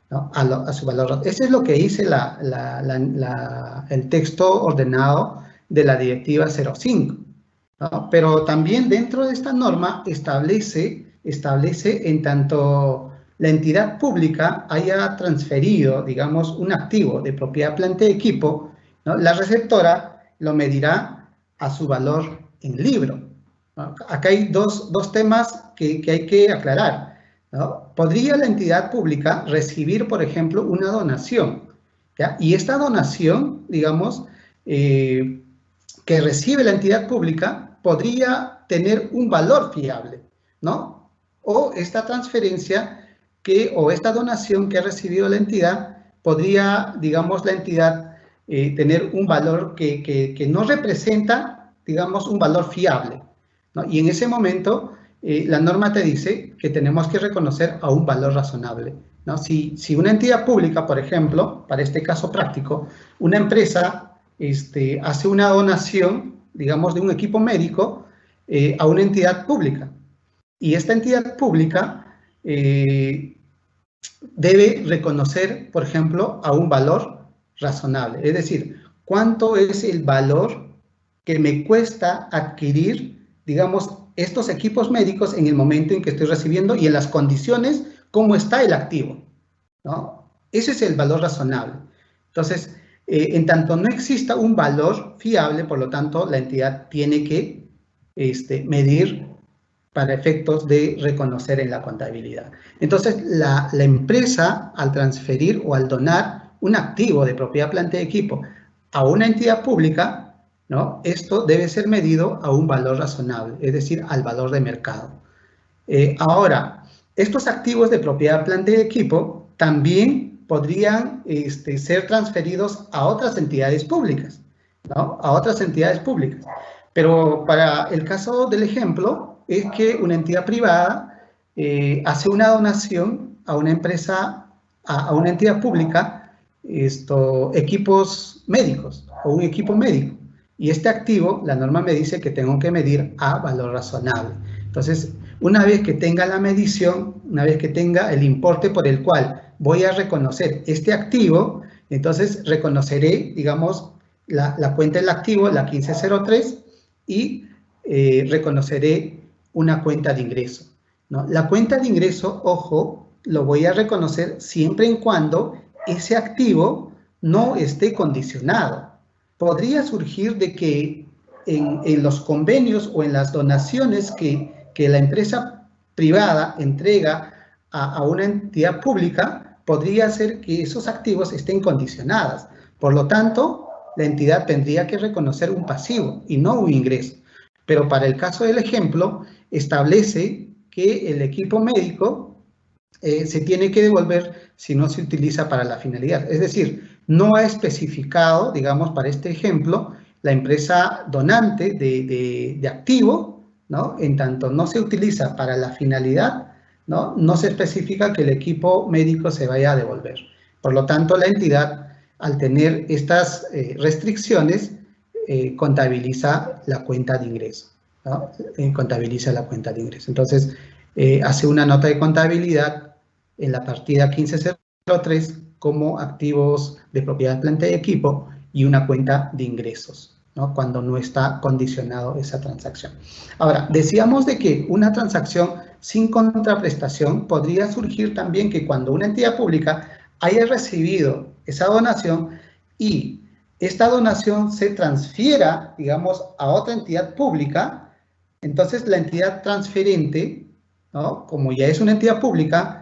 ¿no? A su valor. Eso es lo que dice el texto ordenado de la directiva 05, ¿no? Pero también dentro de esta norma establece en tanto la entidad pública haya transferido, digamos, un activo de propiedad, planta y equipo, ¿no?, la receptora lo medirá a su valor en libro, ¿no? Acá hay dos temas que hay que aclarar, ¿no? Podría la entidad pública recibir, por ejemplo, una donación, ¿ya? Y esta donación, digamos, que recibe la entidad pública podría tener un valor fiable, ¿no? O esta transferencia o esta donación que ha recibido la entidad, podría, digamos, la entidad tener un valor que no representa, digamos, un valor fiable, ¿no? Y en ese momento la norma te dice que tenemos que reconocer a un valor razonable, ¿no? Si una entidad pública, por ejemplo, para este caso práctico, una empresa hace una donación, digamos, de un equipo médico a una entidad pública, y esta entidad pública debe reconocer, por ejemplo, a un valor razonable. Es decir, ¿cuánto es el valor que me cuesta adquirir, digamos, estos equipos médicos en el momento en que estoy recibiendo y en las condiciones, cómo está el activo, ¿no? Ese es el valor razonable. Entonces, en tanto no exista un valor fiable, por lo tanto, la entidad tiene que medir para efectos de reconocer en la contabilidad. Entonces, la empresa, al transferir o al donar un activo de propiedad, planta y equipo a una entidad pública, ¿no? Esto debe ser medido a un valor razonable, es decir, al valor de mercado. Ahora, estos activos de propiedad, planta y equipo también podrían ser transferidos a otras entidades públicas, ¿no? A otras entidades públicas. Pero para el caso del ejemplo, es que una entidad privada hace una donación a una empresa, a una entidad pública, equipos médicos o un equipo médico. Y este activo, la norma me dice que tengo que medir a valor razonable. Entonces, una vez que tenga la medición, una vez que tenga el importe por el cual voy a reconocer este activo, entonces reconoceré, digamos, la cuenta del activo, la 1503, y reconoceré una cuenta de ingreso, ¿no? La cuenta de ingreso, ojo, lo voy a reconocer siempre y cuando ese activo no esté condicionado. Podría surgir de que en los convenios o en las donaciones que la empresa privada entrega a una entidad pública, podría ser que esos activos estén condicionados. Por lo tanto, la entidad tendría que reconocer un pasivo y no un ingreso. Pero para el caso del ejemplo, establece que el equipo médico se tiene que devolver si no se utiliza para la finalidad. Es decir, no ha especificado, digamos, para este ejemplo, la empresa donante de activo, ¿no? En tanto no se utiliza para la finalidad, ¿no? No se especifica que el equipo médico se vaya a devolver. Por lo tanto, la entidad, al tener estas restricciones, contabiliza la cuenta de ingreso, ¿no? Contabiliza la cuenta de ingreso. Entonces, hace una nota de contabilidad en la partida 1503 como activos de propiedad, planta y equipo y una cuenta de ingresos, ¿no? Cuando no está condicionado esa transacción. Ahora, decíamos de que una transacción sin contraprestación podría surgir también que cuando una entidad pública haya recibido esa donación y esta donación se transfiera, digamos, a otra entidad pública, entonces la entidad transferente, ¿no? Como ya es una entidad pública,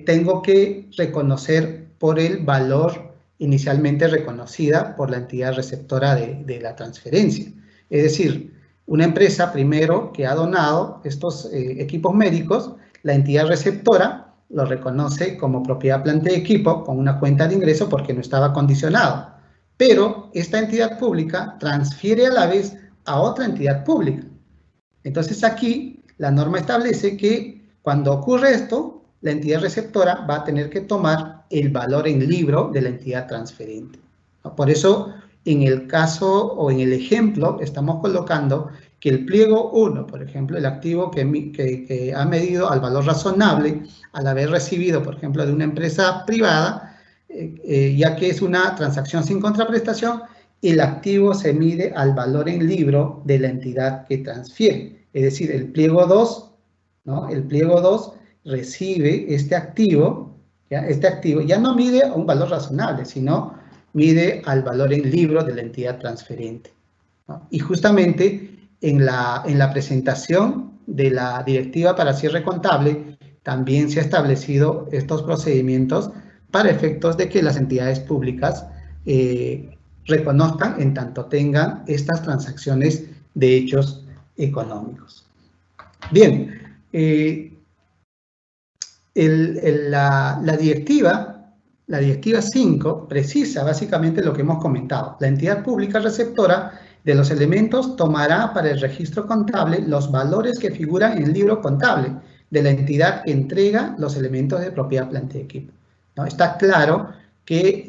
tengo que reconocer por el valor inicialmente reconocida por la entidad receptora de la transferencia. Es decir, una empresa primero que ha donado estos equipos médicos, la entidad receptora lo reconoce como propiedad, planta y equipo con una cuenta de ingreso porque no estaba condicionado. Pero esta entidad pública transfiere a la vez a otra entidad pública. Entonces aquí la norma establece que cuando ocurre esto, la entidad receptora va a tener que tomar el valor en libro de la entidad transferente. Por eso, en el caso o en el ejemplo, estamos colocando que el pliego 1, por ejemplo, el activo que ha medido al valor razonable al haber recibido, por ejemplo, de una empresa privada, ya que es una transacción sin contraprestación, el activo se mide al valor en libro de la entidad que transfiere. Es decir, el pliego 2, ¿no? El pliego 2 recibe este activo, ¿ya? Este activo ya no mide a un valor razonable, sino mide al valor en libro de la entidad transferente, ¿no? Y justamente en la presentación de la directiva para cierre contable también se ha establecido estos procedimientos para efectos de que las entidades públicas reconozcan en tanto tengan estas transacciones de hechos económicos. Bien, la directiva 5 precisa básicamente lo que hemos comentado. La entidad pública receptora de los elementos tomará para el registro contable los valores que figuran en el libro contable de la entidad que entrega los elementos de propiedad, planta y equipo, ¿no? Está claro que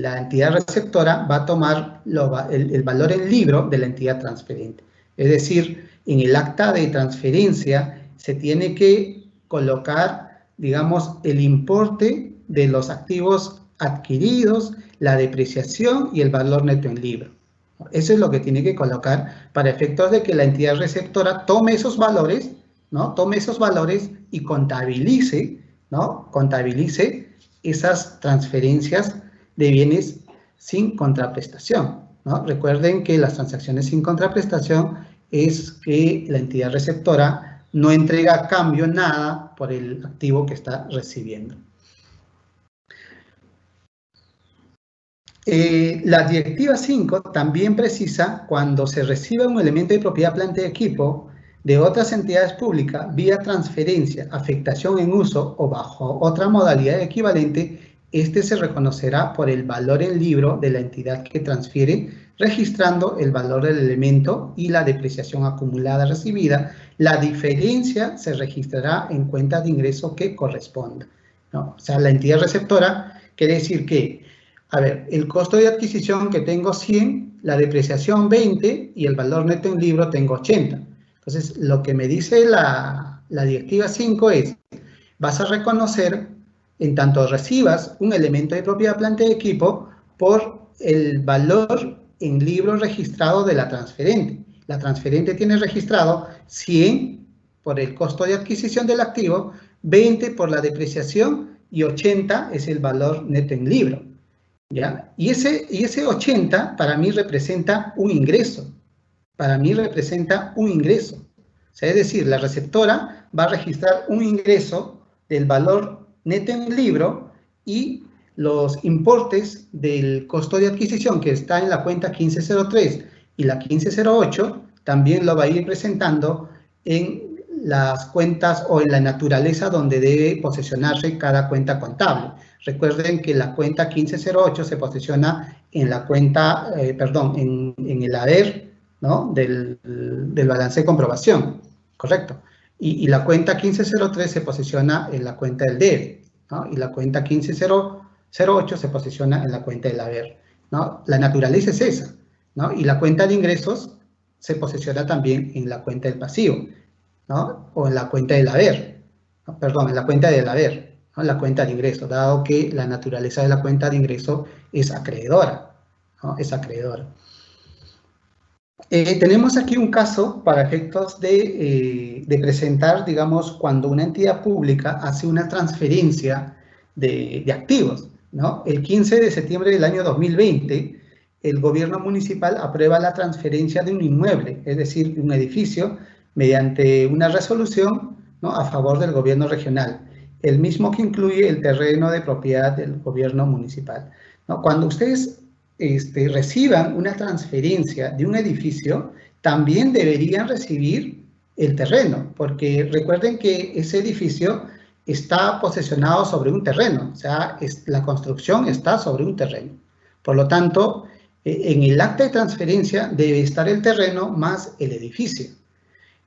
la entidad receptora va a tomar el valor en libro de la entidad transferente. Es decir, en el acta de transferencia se tiene que colocar, digamos, el importe de los activos adquiridos, la depreciación y el valor neto en libro. Eso es lo que tiene que colocar para efectos de que la entidad receptora tome esos valores, ¿no? Tome esos valores y contabilice, ¿no? Contabilice esas transferencias de bienes sin contraprestación, ¿no? Recuerden que las transacciones sin contraprestación es que la entidad receptora no entrega a cambio nada por el activo que está recibiendo. La directiva 5 también precisa cuando se recibe un elemento de propiedad, planta y equipo de otras entidades públicas vía transferencia, afectación en uso o bajo otra modalidad equivalente, este se reconocerá por el valor en libro de la entidad que transfiere, registrando el valor del elemento y la depreciación acumulada recibida. La diferencia se registrará en cuenta de ingreso que corresponda, ¿no? O sea, la entidad receptora quiere decir que, a ver, el costo de adquisición que tengo 100, la depreciación 20 y el valor neto en libro tengo 80. Entonces, lo que me dice la directiva 5 es, vas a reconocer, en tanto recibas un elemento de propiedad, planta y equipo, por el valor en libro registrado de la transferente. La transferente tiene registrado 100 por el costo de adquisición del activo, 20 por la depreciación y 80 es el valor neto en libro, ¿ya? Y ese 80 para mí representa un ingreso. Para mí representa un ingreso. O sea, es decir, la receptora va a registrar un ingreso del valor neto en libro y los importes del costo de adquisición que está en la cuenta 1503 y la 1508 también lo va a ir presentando en las cuentas o en la naturaleza donde debe posesionarse cada cuenta contable. Recuerden que la cuenta 1508 se posesiona en la cuenta, en el haber, ¿no? del balance de comprobación, correcto. Y la cuenta 1503 se posiciona en la cuenta del debe, ¿no? Y la cuenta 1508 se posiciona en la cuenta del haber, ¿no? La naturaleza es esa, ¿no? Y la cuenta de ingresos se posiciona también en la cuenta del pasivo, ¿no? O en la cuenta del haber, ¿no? Perdón, en la cuenta del haber, ¿no? La cuenta de ingresos, dado que la naturaleza de la cuenta de ingresos es acreedora, ¿no? Es acreedora. Tenemos aquí un caso para efectos de presentar, digamos, cuando una entidad pública hace una transferencia de activos, ¿no? El 15 de septiembre del año 2020, el gobierno municipal aprueba la transferencia de un inmueble, es decir, de un edificio, mediante una resolución, ¿no? A favor del gobierno regional, el mismo que incluye el terreno de propiedad del gobierno municipal, ¿no? Cuando ustedes reciban una transferencia de un edificio, también deberían recibir el terreno, porque recuerden que ese edificio está posesionado sobre un terreno, o sea, la construcción está sobre un terreno. Por lo tanto, en el acta de transferencia debe estar el terreno más el edificio.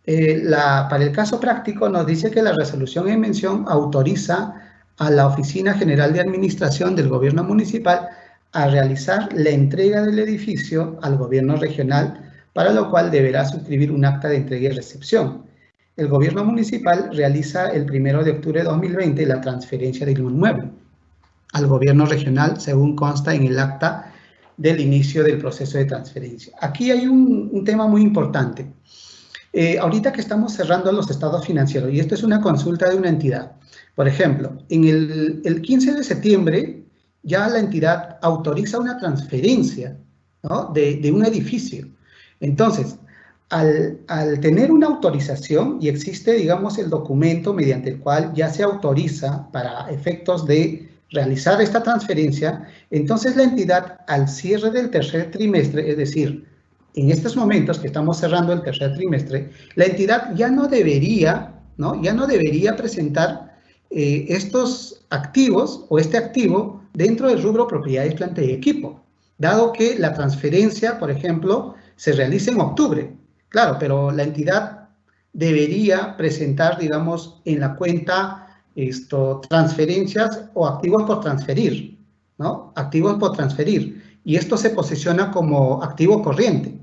Para el caso práctico nos dice que la resolución en mención autoriza a la Oficina General de Administración del Gobierno Municipal a realizar la entrega del edificio al gobierno regional, para lo cual deberá suscribir un acta de entrega y recepción. El gobierno municipal realiza el 1 de octubre de 2020 la transferencia del inmueble al gobierno regional, según consta en el acta del inicio del proceso de transferencia. Aquí hay un tema muy importante. Ahorita que estamos cerrando los estados financieros, y esto es una consulta de una entidad, por ejemplo, en el 15 de septiembre, ya la entidad autoriza una transferencia, ¿no? de un edificio. Entonces, al tener una autorización y existe, digamos, el documento mediante el cual ya se autoriza para efectos de realizar esta transferencia, entonces la entidad al cierre del tercer trimestre, es decir, en estos momentos que estamos cerrando el tercer trimestre, la entidad ya no debería, ¿no? Ya no debería presentar estos activos o este activo dentro del rubro propiedades, planta y equipo, dado que la transferencia, por ejemplo, se realice en octubre. Claro, pero la entidad debería presentar, digamos, en la cuenta transferencias o activos por transferir, ¿no? Activos por transferir. Y esto se posiciona como activo corriente,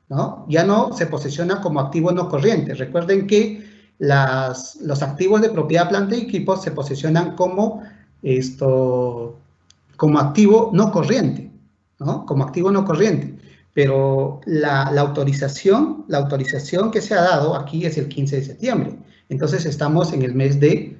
¿no? Ya no se posiciona como activo no corriente. Recuerden que los activos de propiedad, planta y equipos se posicionan como activo no corriente, ¿no? Como activo no corriente. Pero la autorización que se ha dado aquí es el 15 de septiembre. Entonces estamos en el mes de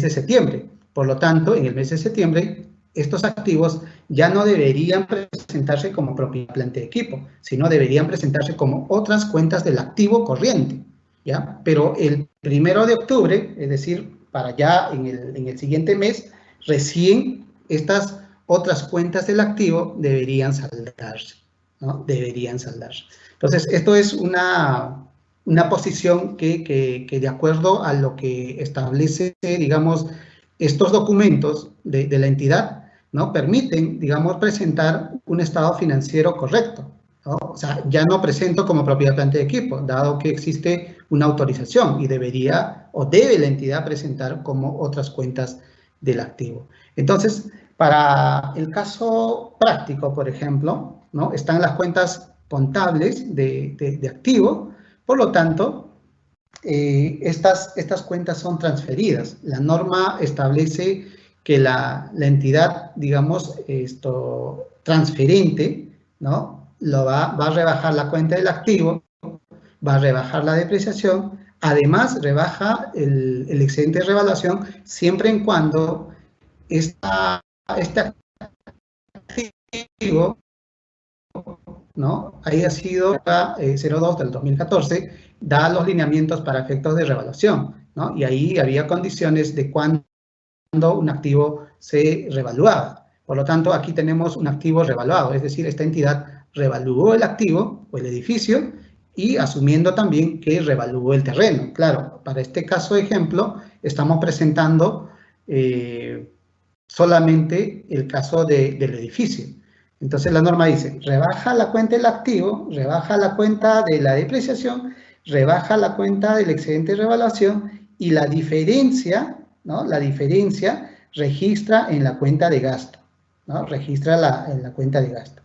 septiembre. Por lo tanto, en el mes de septiembre, estos activos ya no deberían presentarse como propiedad, planta y equipo, sino deberían presentarse como otras cuentas del activo corriente, ¿ya? Pero el 1 de octubre, es decir, para ya en el siguiente mes, recién estas otras cuentas del activo deberían saldarse, ¿no? Deberían saldarse. Entonces, esto es una posición que de acuerdo a lo que establece, digamos, estos documentos de la entidad, ¿no? Permiten, digamos, presentar un estado financiero correcto, ¿no? O sea, ya no presento como propiedad, planta y equipo, dado que existe una autorización y debería o debe la entidad presentar como otras cuentas del activo. Entonces, para el caso práctico, por ejemplo, ¿no? Están las cuentas contables de activo, por lo tanto, estas cuentas son transferidas. La norma establece que la entidad, digamos, transferente, ¿no? Va a rebajar la cuenta del activo, va a rebajar la depreciación, además rebaja el excedente de revaluación siempre en cuando este activo, ¿no? Haya sido 02 del 2014, da los lineamientos para efectos de revaluación, ¿no? Y ahí había condiciones de cuándo un activo se revaluaba. Por lo tanto, aquí tenemos un activo revaluado, es decir, esta entidad revaluó el activo o el edificio y asumiendo también que revaluó el terreno. Claro, para este caso de ejemplo, estamos presentando solamente el caso del edificio. Entonces la norma dice, rebaja la cuenta del activo, rebaja la cuenta de la depreciación, rebaja la cuenta del excedente de revaluación y la diferencia, ¿no? La diferencia registra en la cuenta de gasto, ¿no? Registra en la cuenta de gasto.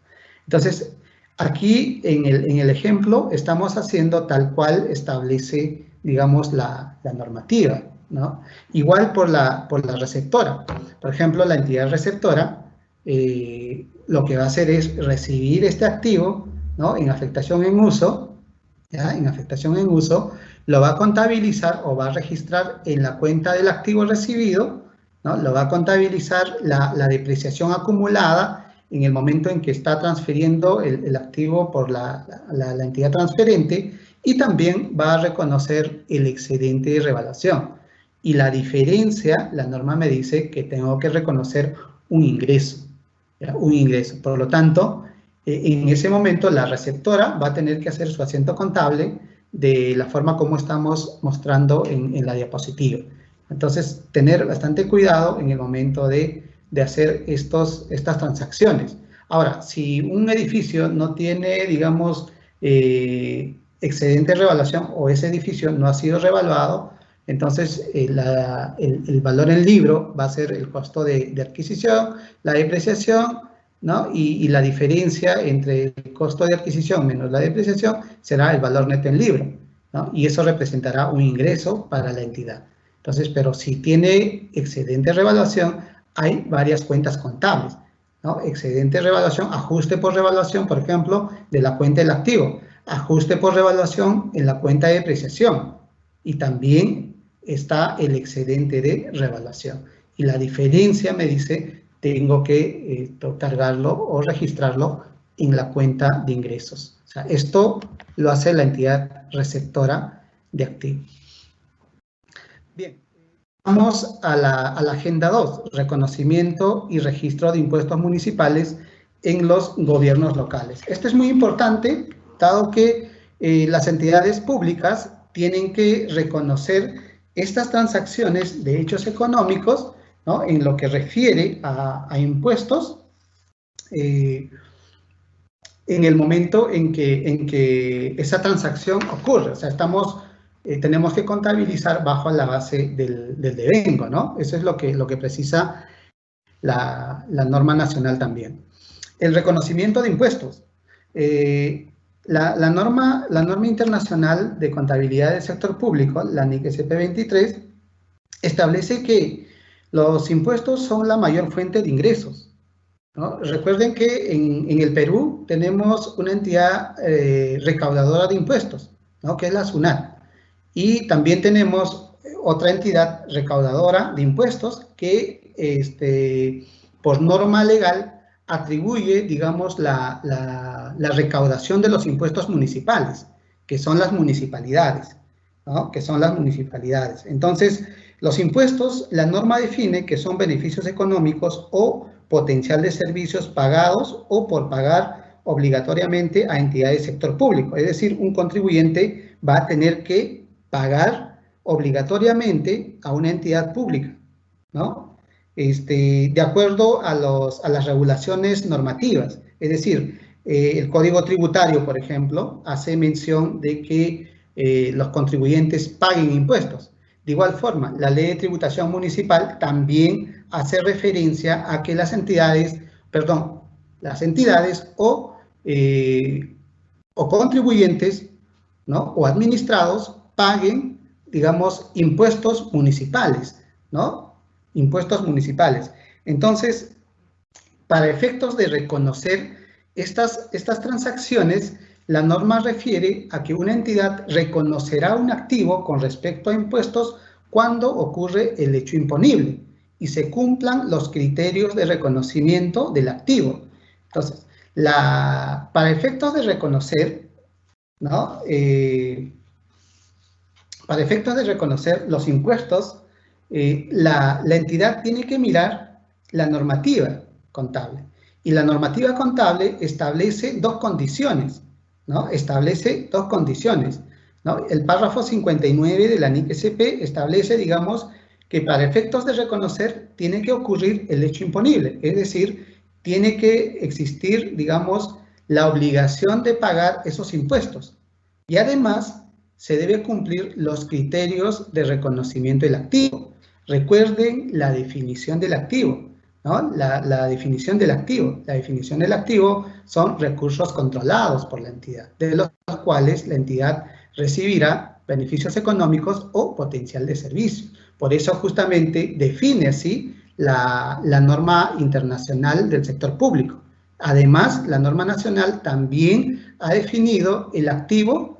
Entonces, aquí en el ejemplo estamos haciendo tal cual establece, digamos, la normativa, ¿no? Igual por la receptora. Por ejemplo, la entidad receptora lo que va a hacer es recibir este activo, ¿no? En afectación en uso, ¿ya? En afectación en uso, lo va a contabilizar o va a registrar en la cuenta del activo recibido, ¿no? Lo va a contabilizar la depreciación acumulada en el momento en que está transfiriendo el activo por la entidad transferente y también va a reconocer el excedente de revaluación. Y la diferencia, la norma me dice que tengo que reconocer un ingreso, ¿ya? Un ingreso. Por lo tanto, en ese momento la receptora va a tener que hacer su asiento contable de la forma como estamos mostrando en la diapositiva. Entonces, tener bastante cuidado en el momento de hacer estas transacciones. Ahora, si un edificio no tiene, digamos, excedente de revaluación o ese edificio no ha sido revaluado, entonces el valor en libro va a ser el costo de adquisición, la depreciación, ¿no? Y la diferencia entre el costo de adquisición menos la depreciación será el valor neto en libro, ¿no? Y eso representará un ingreso para la entidad. Entonces, pero si tiene excedente de revaluación, hay varias cuentas contables, ¿no? Excedente de revaluación, ajuste por revaluación, por ejemplo, de la cuenta del activo, ajuste por revaluación en la cuenta de depreciación y también está el excedente de revaluación. Y la diferencia me dice, tengo que cargarlo o registrarlo en la cuenta de ingresos. O sea, esto lo hace la entidad receptora de activos. Bien, vamos a la agenda 2, reconocimiento y registro de impuestos municipales en los gobiernos locales. Esto es muy importante, dado que las entidades públicas tienen que reconocer estas transacciones de hechos económicos, ¿no? En lo que refiere a impuestos, en el momento en que esa transacción ocurre. O sea, tenemos que contabilizar bajo la base del devengo, ¿no? Eso es lo que precisa la norma nacional también. El reconocimiento de impuestos. La norma internacional de contabilidad del sector público, la NIC SP23, establece que los impuestos son la mayor fuente de ingresos, ¿no? Recuerden que en el Perú tenemos una entidad recaudadora de impuestos, ¿no? Que es la SUNAT. Y también tenemos otra entidad recaudadora de impuestos que por norma legal atribuye, digamos, la recaudación de los impuestos municipales, que son las municipalidades, ¿no? Que son las municipalidades. Entonces, los impuestos, la norma define que son beneficios económicos o potencial de servicios pagados o por pagar obligatoriamente a entidades del sector público. Es decir, un contribuyente va a tener que pagar obligatoriamente a una entidad pública, ¿no? De acuerdo a las regulaciones normativas. Es decir, el Código Tributario, por ejemplo, hace mención de que los contribuyentes paguen impuestos. De igual forma, la Ley de Tributación Municipal también hace referencia a que las entidades o contribuyentes, ¿no? O administrados paguen, digamos, impuestos municipales, ¿no? Impuestos municipales. Entonces, para efectos de reconocer estas transacciones, la norma refiere a que una entidad reconocerá un activo con respecto a impuestos cuando ocurre el hecho imponible y se cumplan los criterios de reconocimiento del activo. Entonces, para efectos de reconocer, ¿no? Para efectos de reconocer los impuestos, la entidad tiene que mirar la normativa contable. Y la normativa contable establece dos condiciones, ¿no? Establece dos condiciones, ¿no? El párrafo 59 de la NIC SP establece, digamos, que para efectos de reconocer tiene que ocurrir el hecho imponible, es decir, tiene que existir, digamos, la obligación de pagar esos impuestos. Y además, se debe cumplir los criterios de reconocimiento del activo. Recuerden la definición del activo, ¿no? La definición del activo. La definición del activo son recursos controlados por la entidad, de los cuales la entidad recibirá beneficios económicos o potencial de servicio. Por eso justamente define así la norma internacional del sector público. Además, la norma nacional también ha definido el activo,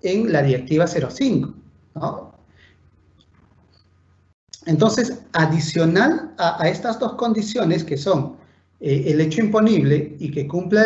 en la Directiva 05, ¿no? Entonces, adicional a estas dos condiciones que son el hecho imponible y que cumpla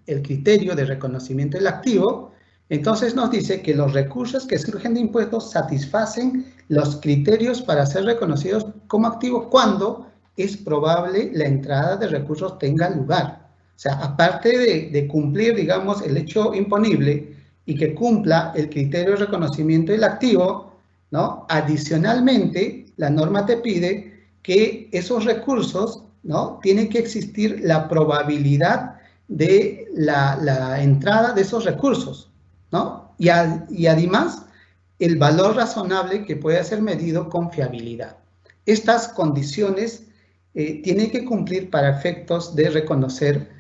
el criterio de reconocimiento del activo, entonces nos dice que los recursos que surgen de impuestos satisfacen los criterios para ser reconocidos como activos cuando es probable la entrada de recursos tenga lugar. O sea, aparte de cumplir, digamos, el hecho imponible y que cumpla el criterio de reconocimiento del activo, ¿no? Adicionalmente, la norma te pide que esos recursos, ¿no? Tiene que existir la probabilidad de la entrada de esos recursos, ¿no? Y además, el valor razonable que puede ser medido con fiabilidad. Estas condiciones tienen que cumplir para efectos de reconocer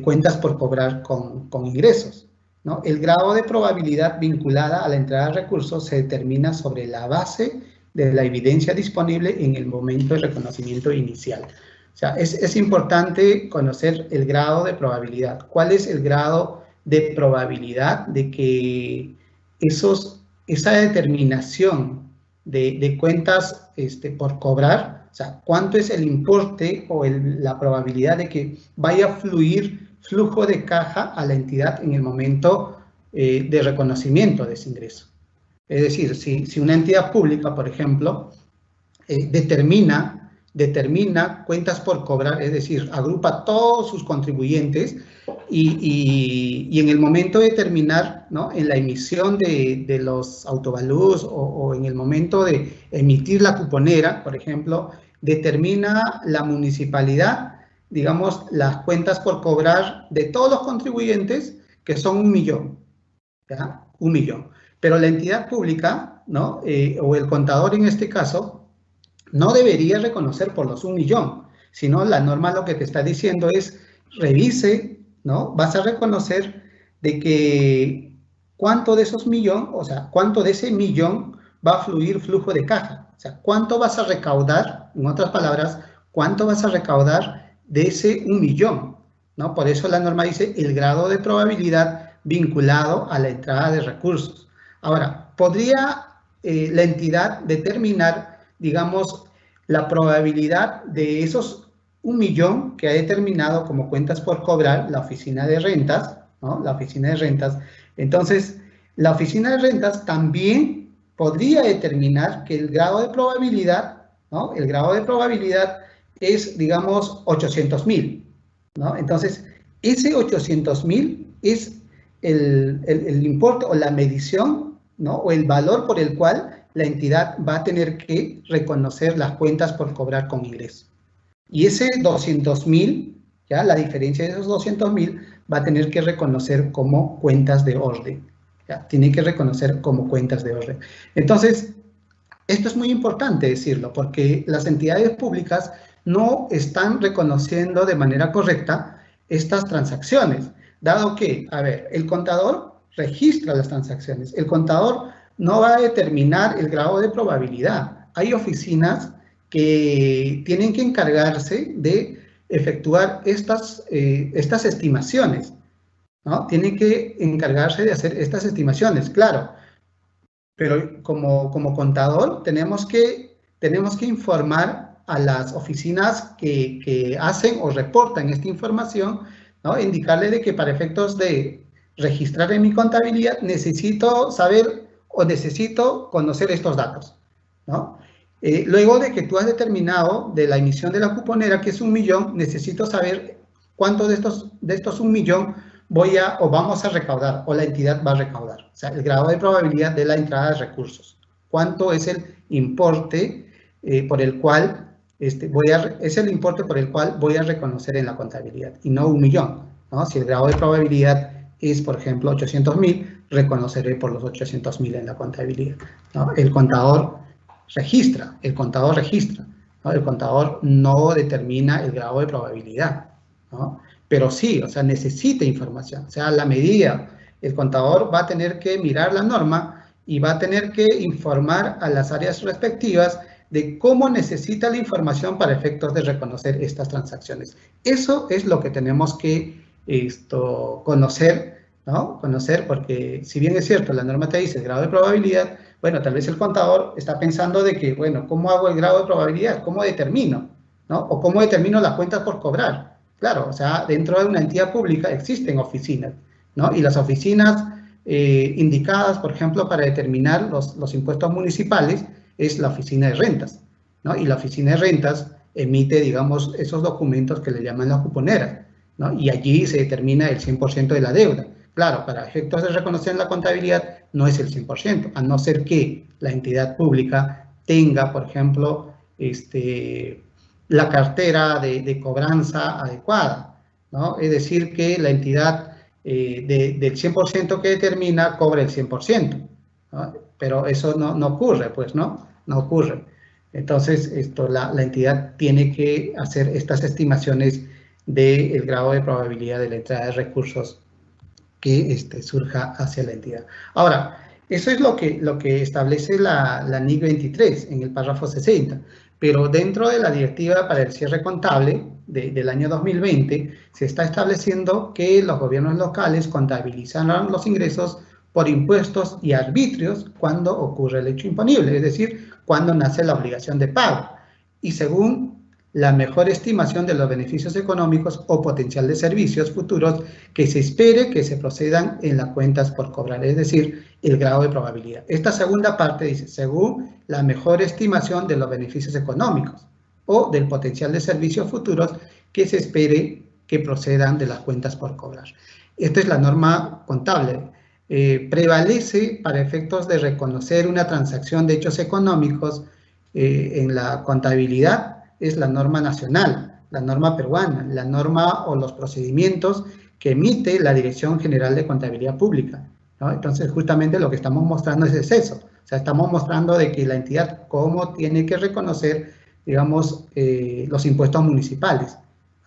cuentas por cobrar con ingresos, ¿no? El grado de probabilidad vinculada a la entrada de recursos se determina sobre la base de la evidencia disponible en el momento de reconocimiento inicial. O sea, es importante conocer el grado de probabilidad. ¿Cuál es el grado de probabilidad de que esa determinación de cuentas por cobrar, o sea, cuánto es el importe o la probabilidad de que vaya a fluir flujo de caja a la entidad en el momento de reconocimiento de ese ingreso? Es decir, si una entidad pública, por ejemplo, determina cuentas por cobrar, es decir, agrupa todos sus contribuyentes y en el momento de determinar, ¿no? En la emisión de los autovalús o en el momento de emitir la cuponera, por ejemplo, determina la municipalidad digamos, las cuentas por cobrar de todos los contribuyentes, que son 1 millón, ¿ya? 1 millón. Pero la entidad pública, ¿no? O el contador en este caso, no debería reconocer por los 1 millón, sino la norma lo que te está diciendo es, revise, ¿no? Vas a reconocer de que cuánto de esos millón, o sea, cuánto de ese millón va a fluir flujo de caja. O sea, cuánto vas a recaudar, en otras palabras, cuánto vas a recaudar de ese 1 millón, ¿no? Por eso la norma dice el grado de probabilidad vinculado a la entrada de recursos. Ahora, ¿podría la entidad determinar, digamos, la probabilidad de esos 1 millón que ha determinado como cuentas por cobrar la oficina de rentas, ¿no? La oficina de rentas. Entonces, la oficina de rentas también podría determinar que el grado de probabilidad, ¿no? El grado de probabilidad es, digamos, 800.000, ¿no? Entonces, ese 800.000 es el importe o la medición, ¿no? O el valor por el cual la entidad va a tener que reconocer las cuentas por cobrar con ingreso. Y ese 200.000, ya la diferencia de esos 200.000 va a tener que reconocer como cuentas de orden. ¿Ya? Tiene que reconocer como cuentas de orden. Entonces, esto es muy importante decirlo, porque las entidades públicas no están reconociendo de manera correcta estas transacciones, dado que, a ver, el contador registra las transacciones. El contador no va a determinar el grado de probabilidad. Hay oficinas que tienen que encargarse de efectuar estas estimaciones, ¿no? Tienen que encargarse de hacer estas estimaciones, claro. Pero como contador tenemos que informar a las oficinas que hacen o reportan esta información, ¿no? Indicarle de que para efectos de registrar en mi contabilidad necesito saber o necesito conocer estos datos, ¿no? Luego de que tú has determinado de la emisión de la cuponera, que es 1 millón, necesito saber cuánto de estos 1 millón vamos a recaudar, o la entidad va a recaudar. O sea, el grado de probabilidad de la entrada de recursos. ¿Cuánto es el importe por el cual es el importe por el cual voy a reconocer en la contabilidad, y no 1 millón, ¿no? Si el grado de probabilidad es, por ejemplo, 800.000, reconoceré por los 800.000 en la contabilidad, ¿no? El contador registra, ¿no? El contador no determina el grado de probabilidad, ¿no? Pero sí, o sea, necesita información. O sea, a la medida, el contador va a tener que mirar la norma y va a tener que informar a las áreas respectivas de cómo necesita la información para efectos de reconocer estas transacciones. Eso es lo que tenemos que conocer, ¿no? Conocer, porque si bien es cierto, la norma te dice el grado de probabilidad, bueno, tal vez el contador está pensando de que, bueno, ¿cómo hago el grado de probabilidad? ¿Cómo determino? ¿No? O ¿cómo determino las cuentas por cobrar? Claro, o sea, dentro de una entidad pública existen oficinas, ¿no? Y las oficinas indicadas, por ejemplo, para determinar los impuestos municipales es la oficina de rentas, ¿no? Y la oficina de rentas emite, digamos, esos documentos que le llaman la cuponera, ¿no? Y allí se determina el 100% de la deuda. Claro, para efectos de reconocer en la contabilidad no es el 100%, a no ser que la entidad pública tenga, por ejemplo, la cartera de cobranza adecuada, ¿no? Es decir, que la entidad del 100% que determina cobra el 100%, ¿no? Pero eso no ocurre, pues, ¿no? No ocurre. Entonces, la entidad tiene que hacer estas estimaciones del grado de probabilidad de la entrada de recursos que surja hacia la entidad. Ahora, eso es lo que establece la NIC 23 en el párrafo 60, pero dentro de la directiva para el cierre contable del año 2020 se está estableciendo que los gobiernos locales contabilizarán los ingresos por impuestos y arbitrios cuando ocurre el hecho imponible, es decir, cuando nace la obligación de pago, y según la mejor estimación de los beneficios económicos o potencial de servicios futuros que se espere que se procedan en las cuentas por cobrar, es decir, el grado de probabilidad. Esta segunda parte dice, según la mejor estimación de los beneficios económicos o del potencial de servicios futuros que se espere que procedan de las cuentas por cobrar. Esta es la norma contable. Prevalece para efectos de reconocer una transacción de hechos económicos en la contabilidad, es la norma nacional, la norma peruana, la norma o los procedimientos que emite la Dirección General de Contabilidad Pública, ¿no? Entonces, justamente lo que estamos mostrando es eso. O sea, estamos mostrando de que la entidad cómo tiene que reconocer, digamos, los impuestos municipales,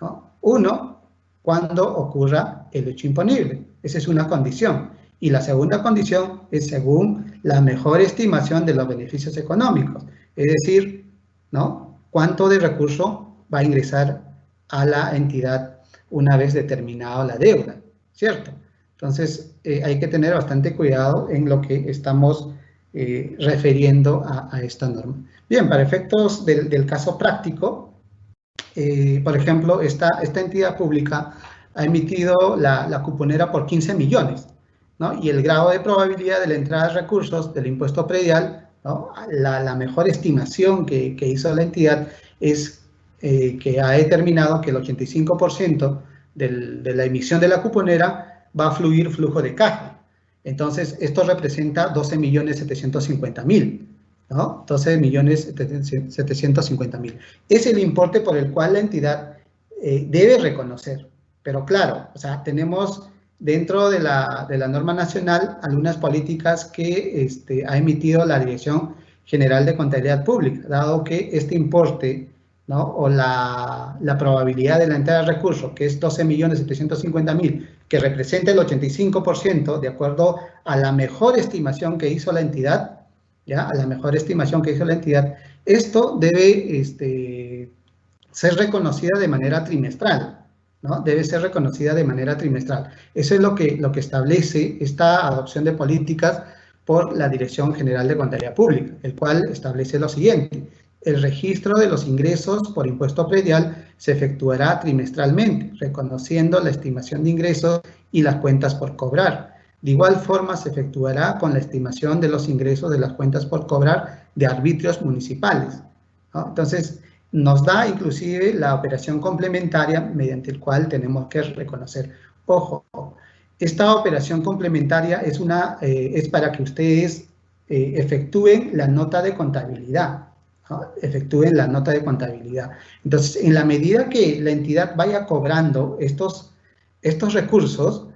¿no? Uno, cuando ocurra el hecho imponible. Esa es una condición. Y la segunda condición es según la mejor estimación de los beneficios económicos. Es decir, ¿no? ¿Cuánto de recurso va a ingresar a la entidad una vez determinada la deuda? ¿Cierto? Entonces, hay que tener bastante cuidado en lo que estamos refiriendo a esta norma. Bien, para efectos del caso práctico, por ejemplo, esta entidad pública ha emitido la cuponera por 15 millones, ¿no? Y el grado de probabilidad de la entrada de recursos del impuesto predial, ¿no? La mejor estimación que hizo la entidad es que ha determinado que el 85% de la emisión de la cuponera va a fluir flujo de caja. Entonces, esto representa 12.750.000, ¿no? 12.750.000. Es el importe por el cual la entidad debe reconocer. Pero claro, o sea, tenemos dentro de la norma nacional algunas políticas que ha emitido la Dirección General de Contabilidad Pública, dado que este importe, ¿no? O la probabilidad de la entrada de recursos, que es 12.750.000, que representa el 85%, de acuerdo a la mejor estimación que hizo la entidad, ¿ya? A la mejor estimación que hizo la entidad, esto debe ser reconocida de manera trimestral, ¿no? Debe ser reconocida de manera trimestral. Eso es lo que establece esta adopción de políticas por la Dirección General de Contabilidad Pública, el cual establece lo siguiente: el registro de los ingresos por impuesto predial se efectuará trimestralmente, reconociendo la estimación de ingresos y las cuentas por cobrar. De igual forma, se efectuará con la estimación de los ingresos de las cuentas por cobrar de arbitrios municipales, ¿no? Entonces, nos da inclusive la operación complementaria mediante el cual tenemos que reconocer. Ojo, esta operación complementaria es para que ustedes efectúen la nota de contabilidad, ¿no? Efectúen la nota de contabilidad. Entonces, en la medida que la entidad vaya cobrando estos recursos,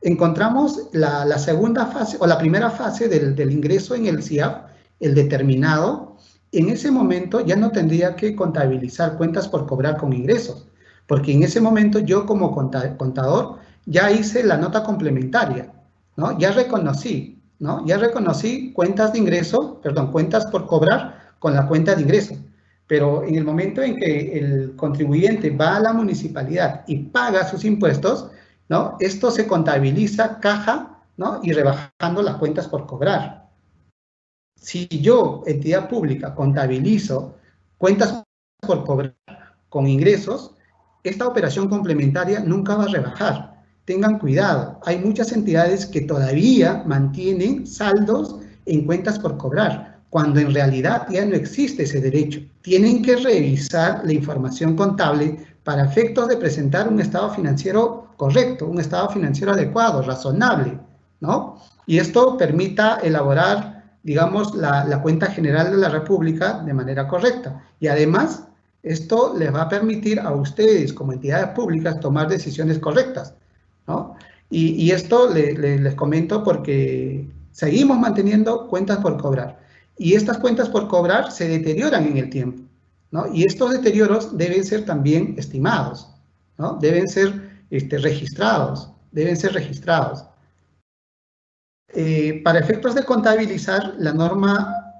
encontramos la segunda fase o la primera fase del ingreso en el CIAP, el determinado. En ese momento ya no tendría que contabilizar cuentas por cobrar con ingresos, porque en ese momento yo como contador ya hice la nota complementaria, ¿no? Ya reconocí, ¿no? Ya reconocí cuentas de ingreso, perdón, cuentas por cobrar con la cuenta de ingreso. Pero en el momento en que el contribuyente va a la municipalidad y paga sus impuestos, ¿no? Esto se contabiliza caja, ¿no? Y rebajando las cuentas por cobrar. Si yo, entidad pública, contabilizo cuentas por cobrar con ingresos, esta operación complementaria nunca va a rebajar. Tengan cuidado, hay muchas entidades que todavía mantienen saldos en cuentas por cobrar, cuando en realidad ya no existe ese derecho. Tienen que revisar la información contable para efectos de presentar un estado financiero correcto, un estado financiero adecuado, razonable, ¿no? Y esto permita elaborar, digamos, la cuenta general de la República de manera correcta. Y además, esto les va a permitir a ustedes, como entidades públicas, tomar decisiones correctas, ¿no? Y esto les comento porque seguimos manteniendo cuentas por cobrar. Y estas cuentas por cobrar se deterioran en el tiempo, ¿no? Y estos deterioros deben ser también estimados, ¿no? Deben ser registrados, deben ser registrados. Para efectos de contabilizar, la norma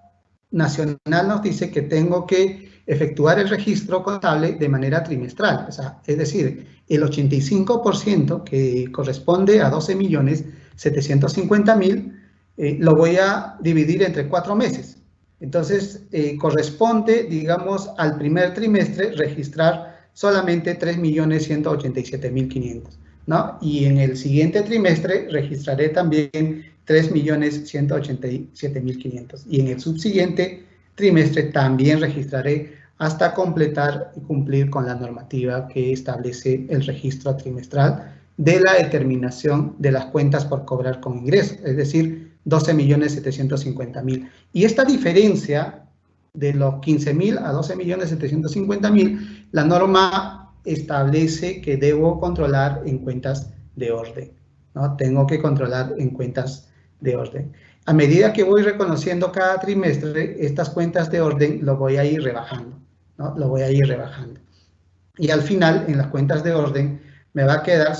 nacional nos dice que tengo que efectuar el registro contable de manera trimestral, o sea, es decir, el 85% que corresponde a 12.750.000 lo voy a dividir entre 4 meses. Entonces, corresponde, digamos, al primer trimestre registrar solamente 3.187.500, ¿no? Y en el siguiente trimestre registraré también 3.187.500. Y en el subsiguiente trimestre también registraré hasta completar y cumplir con la normativa que establece el registro trimestral de la determinación de las cuentas por cobrar con ingresos, es decir, 12.750.000. Y esta diferencia de los 15.000 a 12.750.000, la norma establece que debo controlar en cuentas de orden, ¿no? Tengo que controlar en cuentas de orden. A medida que voy reconociendo cada trimestre, estas cuentas de orden lo voy a ir rebajando, ¿no? Lo voy a ir rebajando. Y al final, en las cuentas de orden, me va a quedar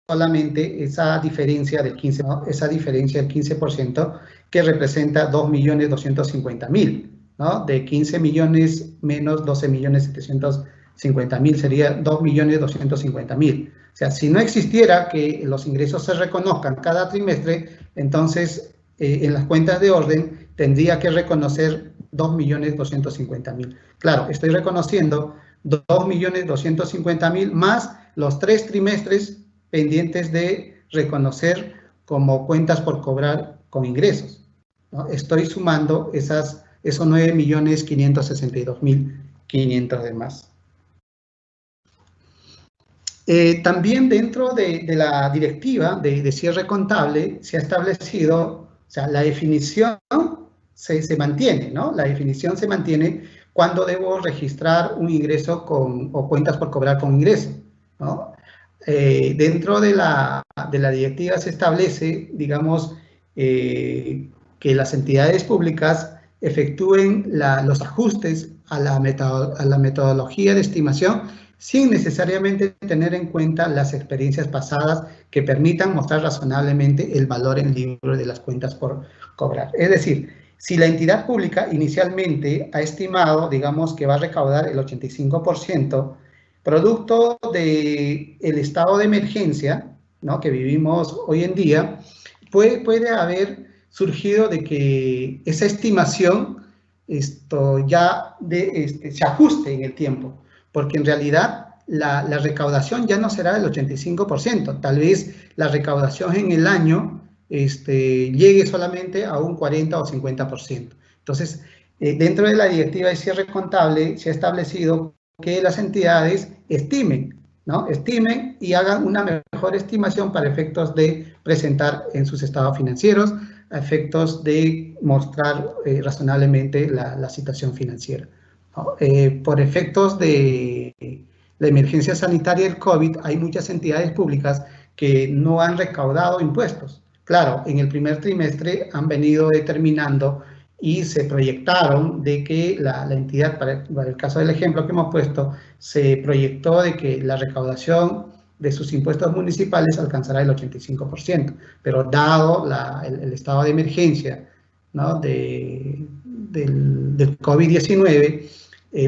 solamente esa diferencia del 15%, ¿no? Esa diferencia del 15% que representa 2.250.000, ¿no? De 15 millones menos 12.750.000 sería 2.250.000. O sea, si no existiera que los ingresos se reconozcan cada trimestre, entonces en las cuentas de orden tendría que reconocer 2.250.000. Claro, estoy reconociendo 2.250.000 más los 3 trimestres pendientes de reconocer como cuentas por cobrar con ingresos, ¿no? Estoy sumando esos 9.562.500 de más. También dentro de la directiva de cierre contable se ha establecido, o sea, la definición se mantiene, ¿no? La definición se mantiene cuando debo registrar un ingreso o cuentas por cobrar con ingreso, ¿no? Dentro de la directiva se establece, digamos, que las entidades públicas efectúen los ajustes a la metodología de estimación sin necesariamente tener en cuenta las experiencias pasadas que permitan mostrar razonablemente el valor en libro de las cuentas por cobrar. Es decir, si la entidad pública inicialmente ha estimado, digamos, que va a recaudar el 85%, producto del estado de emergencia, ¿no?, que vivimos hoy en día, puede haber surgido de que esa estimación se ajuste en el tiempo, porque en realidad la recaudación ya no será del 85%, tal vez la recaudación en el año llegue solamente a un 40 o 50%. Entonces, dentro de la directiva de cierre contable se ha establecido que las entidades estimen, ¿no? Estimen y hagan una mejor estimación para efectos de presentar en sus estados financieros, a efectos de mostrar razonablemente la situación financiera, ¿no? Por efectos de la emergencia sanitaria del COVID, hay muchas entidades públicas que no han recaudado impuestos. Claro, en el primer trimestre han venido determinando y se proyectaron de que la entidad, para el caso del ejemplo que hemos puesto, se proyectó de que la recaudación de sus impuestos municipales alcanzará el 85%, pero dado el estado de emergencia, ¿no?, del COVID-19,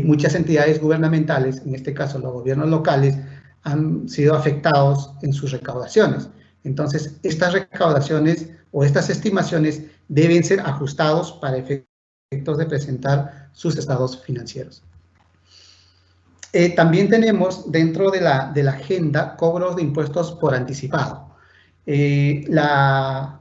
muchas entidades gubernamentales, en este caso los gobiernos locales, han sido afectados en sus recaudaciones. Entonces, estas recaudaciones o estas estimaciones deben ser ajustados para efectos de presentar sus estados financieros. También tenemos dentro de la agenda cobros de impuestos por anticipado. La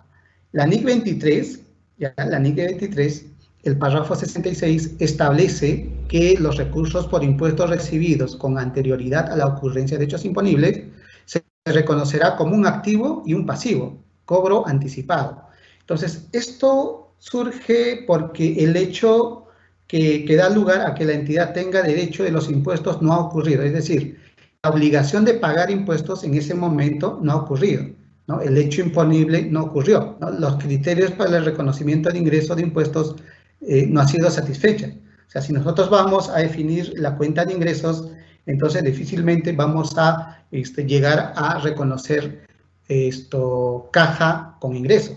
NIC 23, la NIC 23, el párrafo 66 establece que los recursos por impuestos recibidos con anterioridad a la ocurrencia de hechos imponibles se reconocerá como un activo y un pasivo, cobro anticipado. Entonces, esto surge porque el hecho que da lugar a que la entidad tenga derecho de los impuestos no ha ocurrido, es decir, la obligación de pagar impuestos en ese momento no ha ocurrido, ¿no? El hecho imponible no ocurrió, ¿no? Los criterios para el reconocimiento de ingresos de impuestos no han sido satisfechos. O sea, si nosotros vamos a definir la cuenta de ingresos, entonces difícilmente vamos a llegar a reconocer caja con ingreso,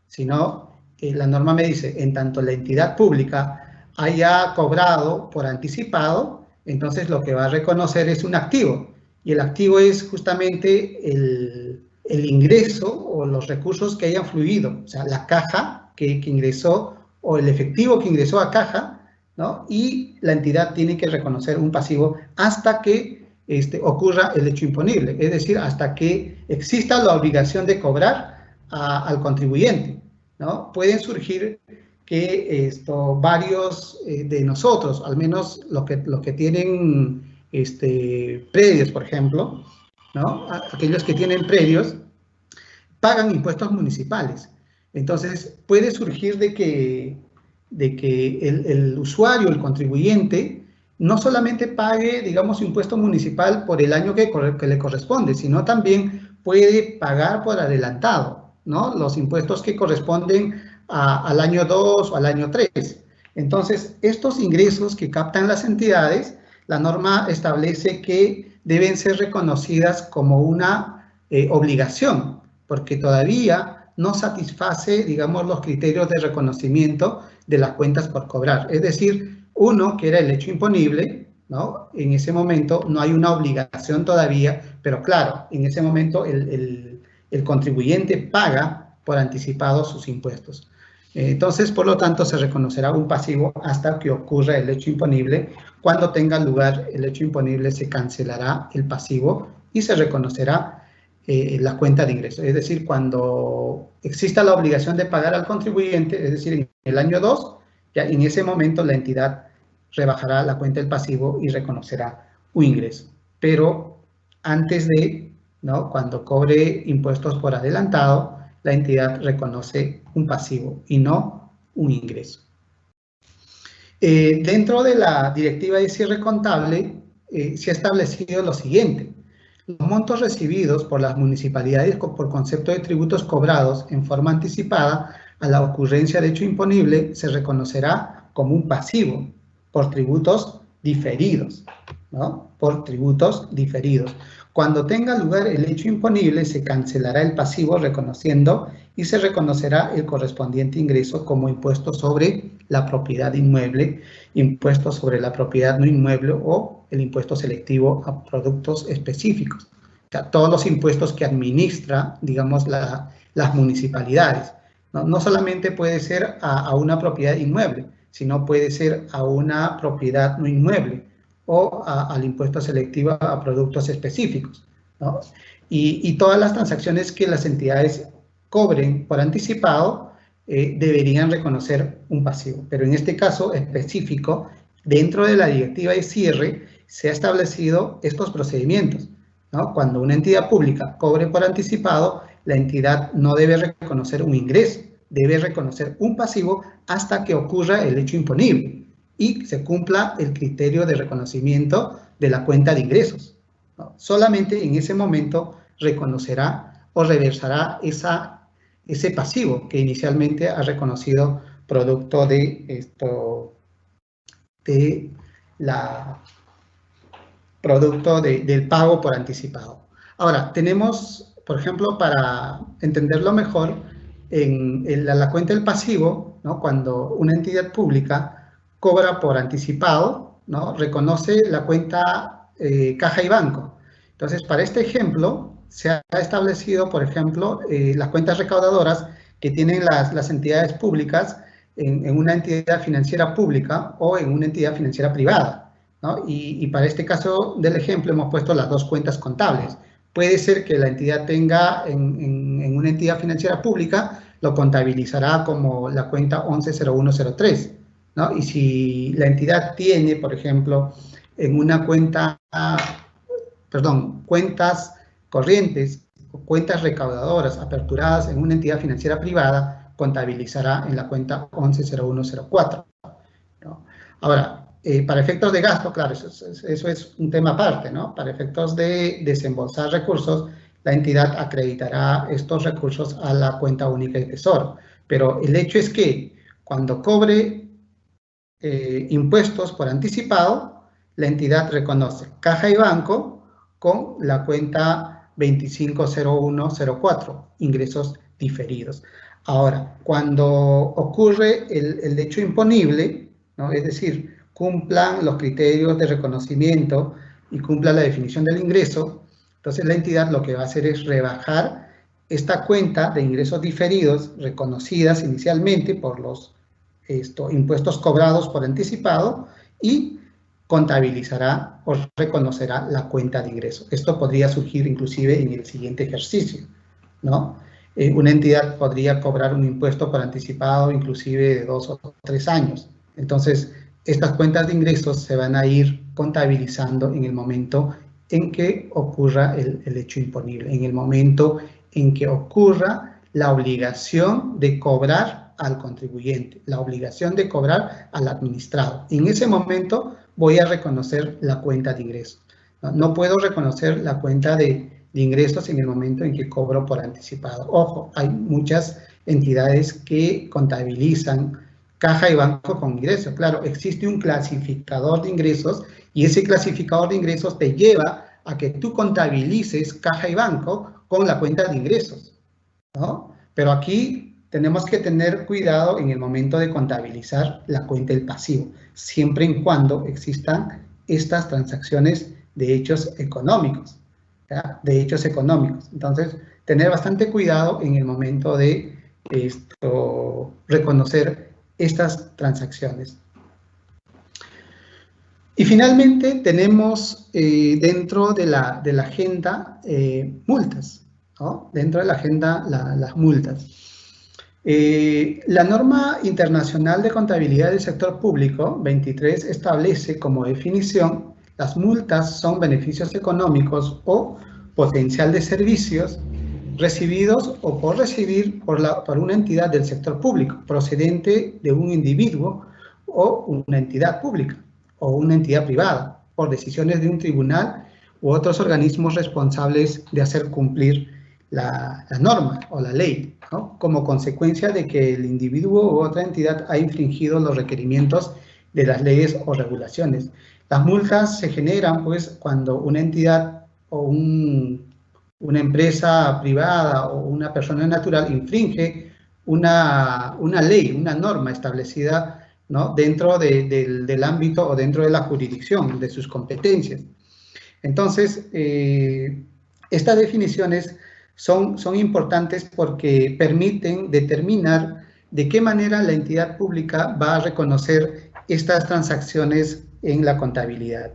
sino la norma me dice, en tanto la entidad pública haya cobrado por anticipado, entonces lo que va a reconocer es un activo, y el activo es justamente el ingreso o los recursos que hayan fluido, o sea, la caja que ingresó o el efectivo que ingresó a caja, ¿no? Y la entidad tiene que reconocer un pasivo hasta que ocurra el hecho imponible, es decir, hasta que exista la obligación de cobrar al contribuyente, ¿no? Pueden surgir que varios de nosotros, al menos los que tienen predios, por ejemplo, ¿no? Aquellos que tienen predios, pagan impuestos municipales. Entonces, puede surgir de que que el usuario, el contribuyente, no solamente pague, digamos, impuesto municipal por el año que le corresponde, sino también puede pagar por adelantado, ¿no? Los impuestos que corresponden al año 2 o al año 3. Entonces, estos ingresos que captan las entidades, la norma establece que deben ser reconocidas como una obligación, porque todavía no satisface, digamos, los criterios de reconocimiento de las cuentas por cobrar. Es decir, uno, que era el hecho imponible, ¿no? En ese momento no hay una obligación todavía, pero claro, en ese momento el contribuyente paga por anticipado sus impuestos. Entonces, por lo tanto, se reconocerá un pasivo hasta que ocurra el hecho imponible. Cuando tenga lugar el hecho imponible, se cancelará el pasivo y se reconocerá la cuenta de ingresos. Es decir, cuando exista la obligación de pagar al contribuyente, es decir, en el año 2, ya en ese momento la entidad rebajará la cuenta del pasivo y reconocerá un ingreso. Pero antes de, ¿no?, cuando cobre impuestos por adelantado, la entidad reconoce un pasivo y no un ingreso. Dentro de la directiva de cierre contable se ha establecido lo siguiente. Los montos recibidos por las municipalidades por concepto de tributos cobrados en forma anticipada a la ocurrencia de hecho imponible se reconocerá como un pasivo por tributos diferidos, ¿no? Por tributos diferidos. Cuando tenga lugar el hecho imponible, se cancelará el pasivo reconociendo y se reconocerá el correspondiente ingreso como impuesto sobre la propiedad inmueble, impuesto sobre la propiedad no inmueble o el impuesto selectivo a productos específicos. O sea, todos los impuestos que administra, digamos, las municipalidades. No solamente puede ser a una propiedad inmueble, sino puede ser a una propiedad no inmueble o al impuesto selectivo a productos específicos, ¿no? Y todas las transacciones que las entidades cobren por anticipado deberían reconocer un pasivo. Pero en este caso específico, dentro de la directiva de cierre, se ha establecido estos procedimientos, ¿no? Cuando una entidad pública cobre por anticipado, la entidad no debe reconocer un ingreso, debe reconocer un pasivo hasta que ocurra el hecho imponible y se cumpla el criterio de reconocimiento de la cuenta de ingresos, ¿no? Solamente en ese momento reconocerá o reversará ese pasivo que inicialmente ha reconocido producto de del pago por anticipado. Ahora, tenemos, por ejemplo, para entenderlo mejor, en la cuenta del pasivo, ¿no?, cuando una entidad pública cobra por anticipado, ¿no?, reconoce la cuenta caja y banco. Entonces, para este ejemplo, se ha establecido, por ejemplo, las cuentas recaudadoras que tienen las entidades públicas en una entidad financiera pública o en una entidad financiera privada, ¿no? Y para este caso del ejemplo hemos puesto las dos cuentas contables. Puede ser que la entidad tenga en una entidad financiera pública, lo contabilizará como la cuenta 110103, ¿no? Y si la entidad tiene, por ejemplo, en una cuenta, cuentas corrientes o cuentas recaudadoras aperturadas en una entidad financiera privada, contabilizará en la cuenta 110104, ¿no? Ahora, para efectos de gasto, claro, eso es un tema aparte, ¿no? Para efectos de desembolsar recursos, la entidad acreditará estos recursos a la cuenta única de tesoro. Pero el hecho es que cuando cobre impuestos por anticipado, la entidad reconoce caja y banco con la cuenta 250104, ingresos diferidos. Ahora, cuando ocurre el hecho imponible, ¿no?, es decir, cumplan los criterios de reconocimiento y cumpla la definición del ingreso, entonces la entidad lo que va a hacer es rebajar esta cuenta de ingresos diferidos reconocidas inicialmente por los impuestos cobrados por anticipado y contabilizará o reconocerá la cuenta de ingresos. Esto podría surgir inclusive en el siguiente ejercicio, ¿no? Una entidad podría cobrar un impuesto por anticipado inclusive de 2 o 3 años. Entonces, estas cuentas de ingresos se van a ir contabilizando en el momento en que ocurra el hecho imponible, en el momento en que ocurra la obligación de cobrar al contribuyente, la obligación de cobrar al administrado. En ese momento voy a reconocer la cuenta de ingresos. No puedo reconocer la cuenta de ingresos en el momento en que cobro por anticipado. Ojo, hay muchas entidades que contabilizan caja y banco con ingresos. Claro, existe un clasificador de ingresos y ese clasificador de ingresos te lleva a que tú contabilices caja y banco con la cuenta de ingresos, ¿no? Pero aquí tenemos que tener cuidado en el momento de contabilizar la cuenta del pasivo, siempre y cuando existan estas transacciones de hechos económicos, ¿ya? De hechos económicos. Entonces, tener bastante cuidado en el momento de reconocer estas transacciones. Y finalmente tenemos dentro de la agenda multas, ¿no? Dentro de la agenda las multas. La norma internacional de contabilidad del sector público 23 establece como definición: las multas son beneficios económicos o potencial de servicios recibidos o por recibir por una entidad del sector público procedente de un individuo o una entidad pública o una entidad privada por decisiones de un tribunal u otros organismos responsables de hacer cumplir la norma o la ley, ¿no? Como consecuencia de que el individuo u otra entidad ha infringido los requerimientos de las leyes o regulaciones. Las multas se generan, pues, cuando una entidad o una empresa privada o una persona natural infringe una ley, una norma establecida, ¿no? Dentro del ámbito o dentro de la jurisdicción, de sus competencias. Entonces, estas definiciones son importantes porque permiten determinar de qué manera la entidad pública va a reconocer estas transacciones en la contabilidad.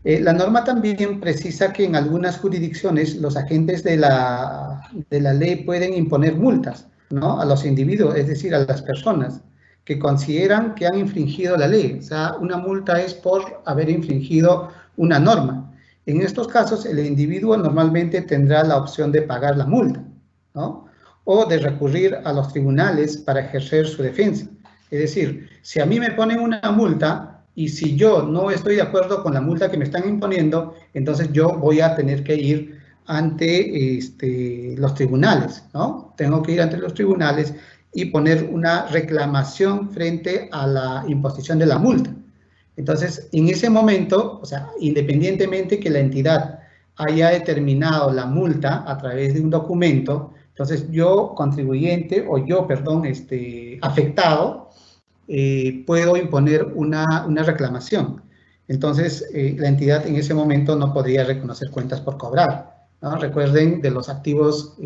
La norma también precisa que en algunas jurisdicciones los agentes de la ley pueden imponer multas, ¿no? A los individuos, es decir, a las personas que consideran que han infringido la ley. O sea, una multa es por haber infringido una norma. En estos casos, el individuo normalmente tendrá la opción de pagar la multa, ¿no? O de recurrir a los tribunales para ejercer su defensa. Es decir, si a mí me ponen una multa y si yo no estoy de acuerdo con la multa que me están imponiendo, entonces yo voy a tener que ir ante los tribunales, ¿no? Tengo que ir ante los tribunales y poner una reclamación frente a la imposición de la multa. Entonces, en ese momento, o sea, independientemente que la entidad haya determinado la multa a través de un documento, entonces yo, contribuyente, o yo, perdón, afectado, puedo imponer una reclamación. Entonces, la entidad en ese momento no podría reconocer cuentas por cobrar, ¿no? Recuerden de los activos,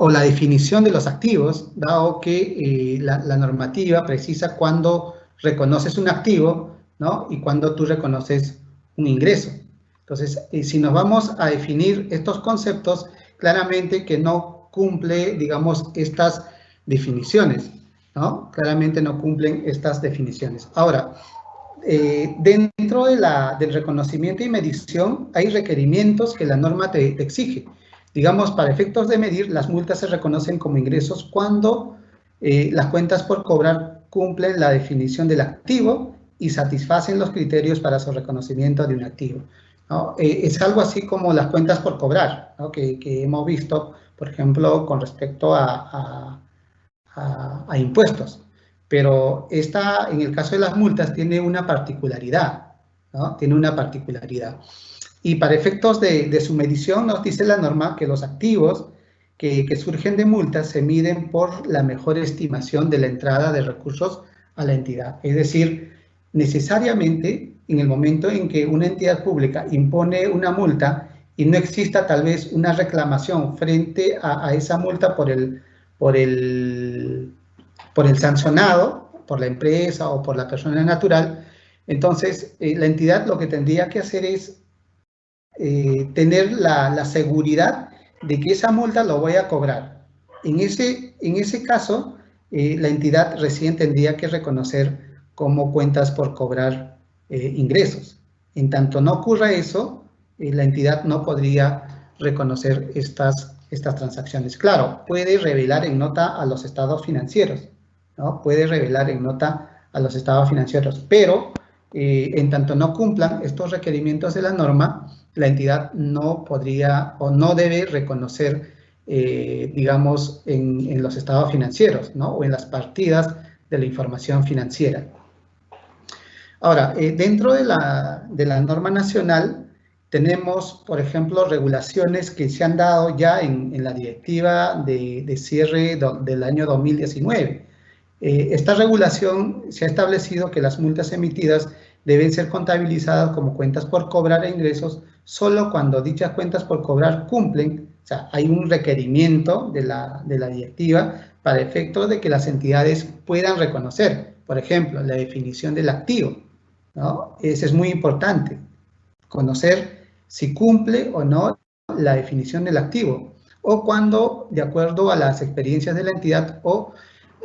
o la definición de los activos, dado que la normativa precisa cuándo reconoces un activo, ¿no? Y cuándo tú reconoces un ingreso. Entonces, si nos vamos a definir estos conceptos, claramente que no cumple, digamos, estas definiciones, ¿no? Claramente no cumplen estas definiciones. Ahora, dentro del reconocimiento y medición hay requerimientos que la norma te exige. Digamos, para efectos de medir, las multas se reconocen como ingresos cuando las cuentas por cobrar cumplen la definición del activo y satisfacen los criterios para su reconocimiento de un activo, ¿no? Es algo así como las cuentas por cobrar, ¿no? que hemos visto, por ejemplo, con respecto a impuestos. Pero esta, en el caso de las multas, tiene una particularidad, ¿no? Tiene una particularidad. Y para efectos de su medición, nos dice la norma que los activos que surgen de multas se miden por la mejor estimación de la entrada de recursos a la entidad. Es decir, necesariamente, en el momento en que una entidad pública impone una multa y no exista tal vez una reclamación frente a esa multa por el sancionado, por la empresa o por la persona natural, entonces la entidad lo que tendría que hacer es tener la seguridad de que esa multa lo voy a cobrar. En ese caso, la entidad recién tendría que reconocer como cuentas por cobrar ingresos. En tanto no ocurra eso, la entidad no podría reconocer estas estas transacciones. Claro, puede revelar en nota a los estados financieros, ¿no? Puede revelar en nota a los estados financieros, pero en tanto no cumplan estos requerimientos de la norma, la entidad no podría o no debe reconocer, digamos, en los estados financieros, ¿no? O en las partidas de la información financiera. Ahora, dentro de la norma nacional, tenemos, por ejemplo, regulaciones que se han dado ya en la directiva de cierre del año 2019. Esta regulación se ha establecido que las multas emitidas deben ser contabilizadas como cuentas por cobrar e ingresos solo cuando dichas cuentas por cobrar cumplen, o sea, hay un requerimiento de la directiva para efecto de que las entidades puedan reconocer, por ejemplo, la definición del activo, ¿no? Eso es muy importante, conocer si cumple o no la definición del activo, o cuando, de acuerdo a las experiencias de la entidad o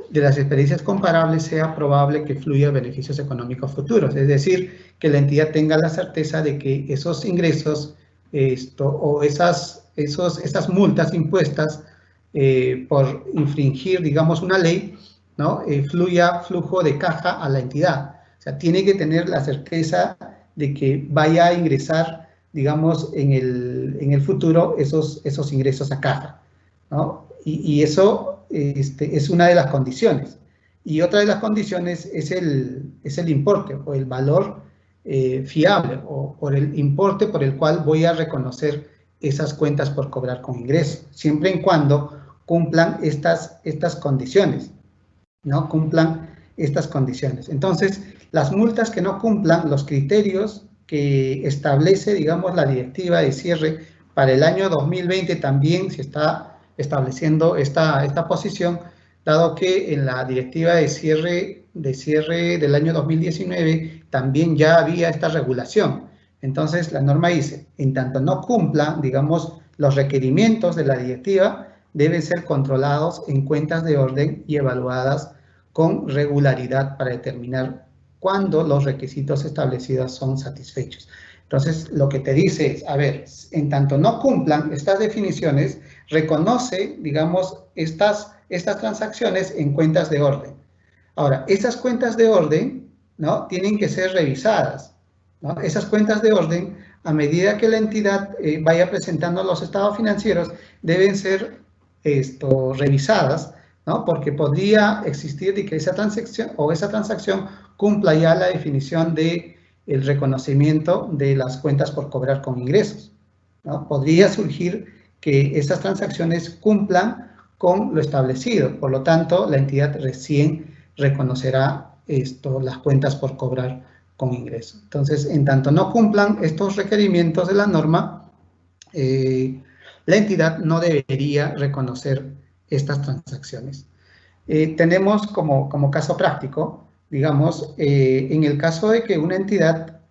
de las experiencias comparables, sea probable que fluya beneficios económicos futuros. Es decir, que la entidad tenga la certeza de que esos ingresos o esas multas impuestas por infringir, digamos, una ley, ¿no? Fluya flujo de caja a la entidad. O sea, tiene que tener la certeza de que vaya a ingresar, digamos, en el futuro esos ingresos a caja, ¿no? Y eso es una de las condiciones. Y otra de las condiciones es el importe o el valor fiable o por el importe por el cual voy a reconocer esas cuentas por cobrar con ingresos, siempre y cuando cumplan estas condiciones, ¿no? Cumplan estas condiciones. Entonces, las multas que no cumplan los criterios que establece, digamos, la directiva de cierre para el año 2020 también se está estableciendo esta posición, dado que en la directiva de cierre del año 2019 también ya había esta regulación. Entonces, la norma dice, en tanto no cumplan, digamos, los requerimientos de la directiva, deben ser controlados en cuentas de orden y evaluadas con regularidad para determinar cuándo los requisitos establecidos son satisfechos. Entonces, lo que te dice es, a ver, en tanto no cumplan estas definiciones, reconoce, digamos, estas transacciones en cuentas de orden. Ahora, esas cuentas de orden, ¿no? Tienen que ser revisadas, ¿no? Esas cuentas de orden, a medida que la entidad vaya presentando los estados financieros, deben ser revisadas, ¿no? Porque podría existir de que esa transacción cumpla ya la definición de el reconocimiento de las cuentas por cobrar con ingresos, ¿no? Podría surgir que esas transacciones cumplan con lo establecido, por lo tanto, la entidad recién reconocerá las cuentas por cobrar con ingresos. Entonces, en tanto no cumplan estos requerimientos de la norma, la entidad no debería reconocer estas transacciones. Tenemos como caso práctico, digamos, en el caso de que una entidad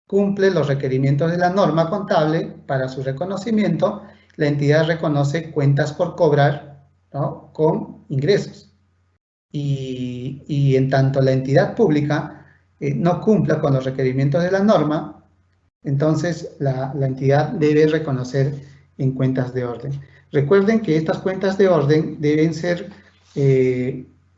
cumple los requerimientos de la norma contable para su reconocimiento, la entidad reconoce cuentas por cobrar, ¿no? Con ingresos. Y en tanto la entidad pública no cumpla con los requerimientos de la norma, entonces la entidad debe reconocer en cuentas de orden. Recuerden que estas cuentas de orden deben ser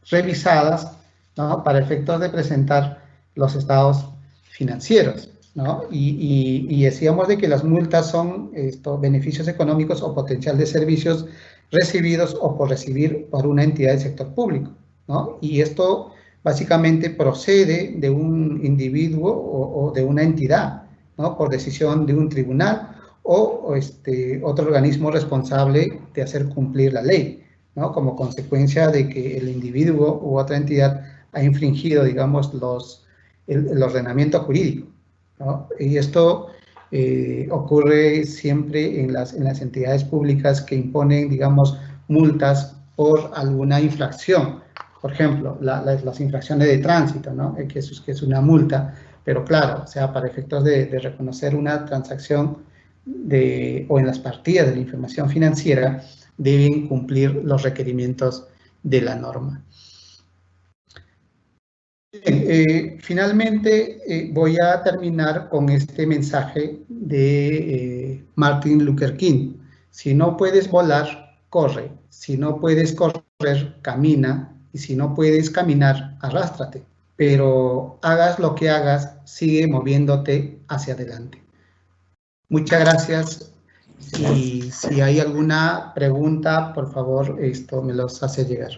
revisadas, ¿no? Para efectos de presentar los estados financieros, ¿no? Y decíamos de que las multas son beneficios económicos o potencial de servicios recibidos o por recibir por una entidad del sector público, ¿no? Y esto básicamente procede de un individuo o de una entidad, ¿no? Por decisión de un tribunal o otro organismo responsable de hacer cumplir la ley, ¿no? Como consecuencia de que el individuo u otra entidad ha infringido, digamos, el ordenamiento jurídico, ¿no? Y esto ocurre siempre en las entidades públicas que imponen, digamos, multas por alguna infracción. Por ejemplo, las infracciones de tránsito, ¿no? Que es una multa, pero claro, o sea, para efectos de reconocer una transacción o en las partidas de la información financiera, deben cumplir los requerimientos de la norma. Bien, finalmente voy a terminar con este mensaje de Martin Luther King. Si no puedes volar, corre. Si no puedes correr, camina. Y si no puedes caminar, arrástrate. Pero hagas lo que hagas, sigue moviéndote hacia adelante. Muchas gracias. Si hay alguna pregunta, por favor, me los hace llegar.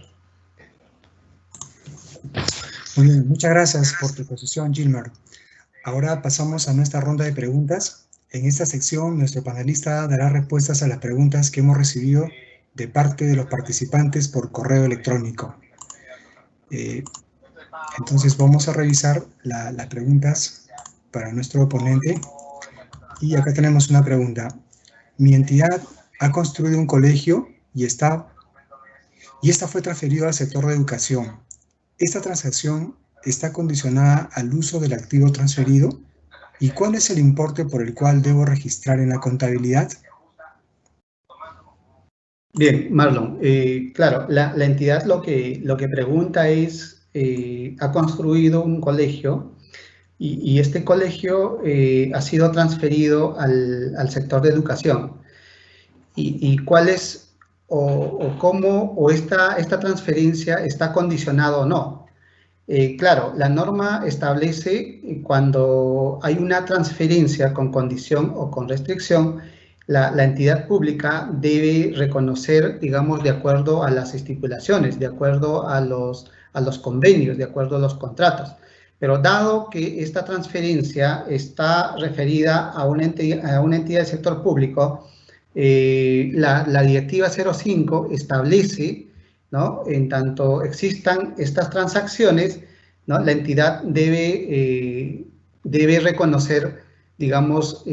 Muy bien, muchas gracias por tu exposición, Gilmer. Ahora pasamos a nuestra ronda de preguntas. En esta sección, nuestro panelista dará respuestas a las preguntas que hemos recibido de parte de los participantes por correo electrónico. Entonces vamos a revisar las preguntas para nuestro ponente. Y acá tenemos una pregunta. Mi entidad ha construido un colegio y esta fue transferida al sector de educación. ¿Esta transacción está condicionada al uso del activo transferido? ¿Y cuál es el importe por el cual debo registrar en la contabilidad? Bien, Marlon. Claro, la entidad lo que pregunta es, ha construido un colegio y este colegio ha sido transferido al sector de educación. ¿Y cuál es cómo esta transferencia está condicionada o no? Claro, la norma establece cuando hay una transferencia con condición o con restricción, la entidad pública debe reconocer, digamos, de acuerdo a las estipulaciones, de acuerdo a los convenios, de acuerdo a los contratos. Pero dado que esta transferencia está referida a una entidad del sector público, la directiva 05 establece, ¿no? En tanto existan estas transacciones, ¿no? La entidad debe reconocer, digamos,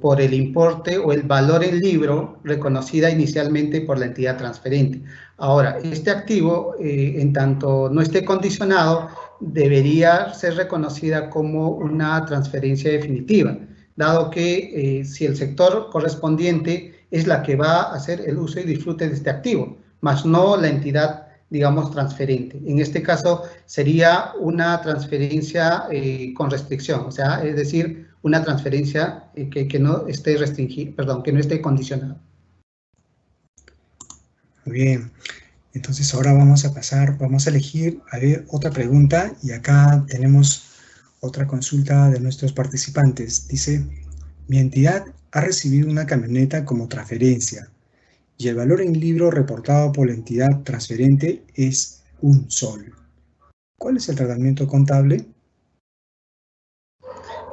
por el importe o el valor en libro reconocida inicialmente por la entidad transferente. Ahora, este activo, en tanto no esté condicionado, debería ser reconocida como una transferencia definitiva, dado que si el sector correspondiente es la que va a hacer el uso y disfrute de este activo, más no la entidad, digamos, transferente. En este caso sería una transferencia con restricción, o sea, es decir, una transferencia que no esté restringida, perdón, que no esté condicionada. Muy bien. Entonces ahora vamos a elegir, a ver, otra pregunta, y acá tenemos otra consulta de nuestros participantes. Dice, mi entidad ha recibido una camioneta como transferencia y el valor en libro reportado por la entidad transferente es 1 sol. ¿Cuál es el tratamiento contable?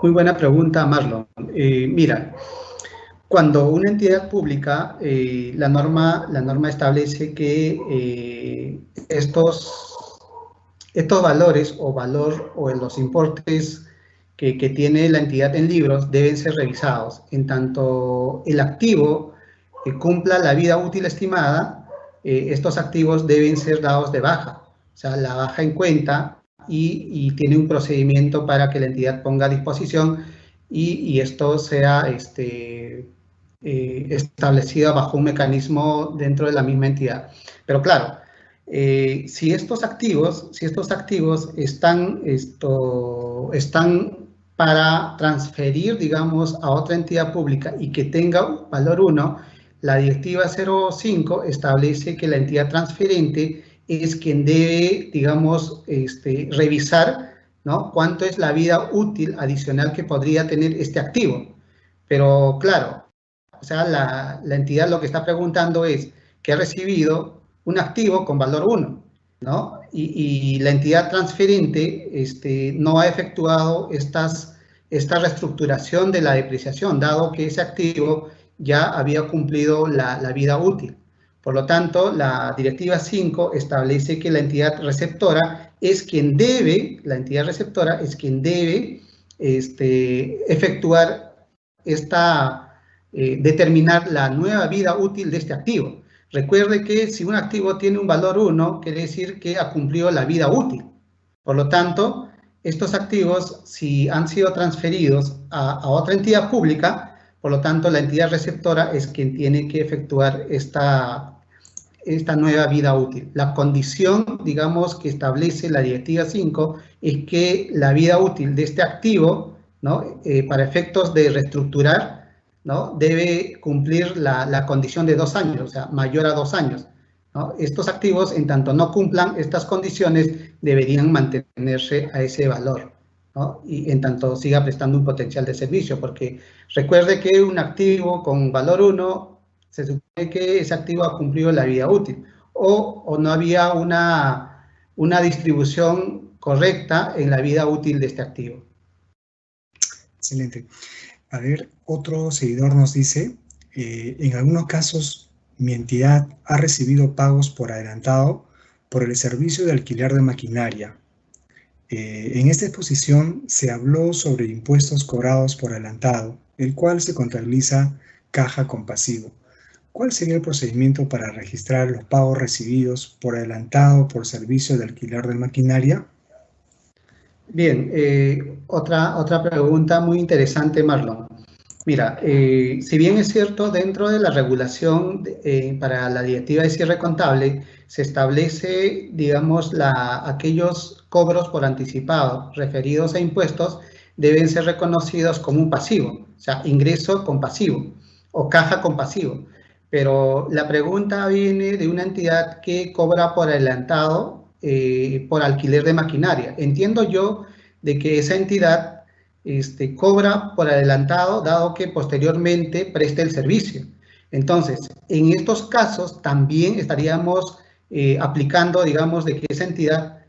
Muy buena pregunta, Marlon. Mira, cuando una entidad pública, la norma establece que estos valores o los importes que tiene la entidad en libros deben ser revisados. En tanto el activo cumpla la vida útil estimada, estos activos deben ser dados de baja. O sea, la baja en cuenta y tiene un procedimiento para que la entidad ponga a disposición y esto sea establecido bajo un mecanismo dentro de la misma entidad. Pero claro, si estos activos están para transferir, digamos, a otra entidad pública y que tenga valor 1, la directiva 05 establece que la entidad transferente es quien debe, digamos, revisar, ¿no? Cuánto es la vida útil adicional que podría tener este activo. Pero claro, o sea, la entidad lo que está preguntando es que ha recibido un activo con valor 1, ¿no? Y la entidad transferente no ha efectuado esta reestructuración de la depreciación, dado que ese activo ya había cumplido la vida útil. Por lo tanto, la directiva 5 establece que la entidad receptora es quien debe, efectuar determinar la nueva vida útil de este activo. Recuerde que si un activo tiene un valor 1, quiere decir que ha cumplido la vida útil. Por lo tanto, estos activos, si han sido transferidos a otra entidad pública, por lo tanto, la entidad receptora es quien tiene que efectuar esta nueva vida útil. La condición, digamos, que establece la directiva 5 es que la vida útil de este activo, ¿no? Para efectos de reestructurar, ¿no? Debe cumplir la condición de 2 años, o sea, mayor a 2 años, ¿no? Estos activos, en tanto no cumplan estas condiciones, deberían mantenerse a ese valor, ¿no? Y en tanto siga prestando un potencial de servicio, porque recuerde que un activo con valor 1, se supone que ese activo ha cumplido la vida útil, o no había una distribución correcta en la vida útil de este activo. Excelente. A ver, otro seguidor nos dice, en algunos casos mi entidad ha recibido pagos por adelantado por el servicio de alquiler de maquinaria. En esta exposición se habló sobre impuestos cobrados por adelantado, el cual se contabiliza caja con pasivo. ¿Cuál sería el procedimiento para registrar los pagos recibidos por adelantado por servicio de alquiler de maquinaria? Bien, otra pregunta muy interesante, Marlon. Mira, si bien es cierto, dentro de la regulación para la directiva de cierre contable, se establece, digamos, aquellos cobros por anticipado referidos a impuestos deben ser reconocidos como un pasivo, o sea, ingreso con pasivo o caja con pasivo. Pero la pregunta viene de una entidad que cobra por adelantado por alquiler de maquinaria. Entiendo yo de que esa entidad cobra por adelantado, dado que posteriormente preste el servicio. Entonces, en estos casos también estaríamos aplicando, digamos, de que esa entidad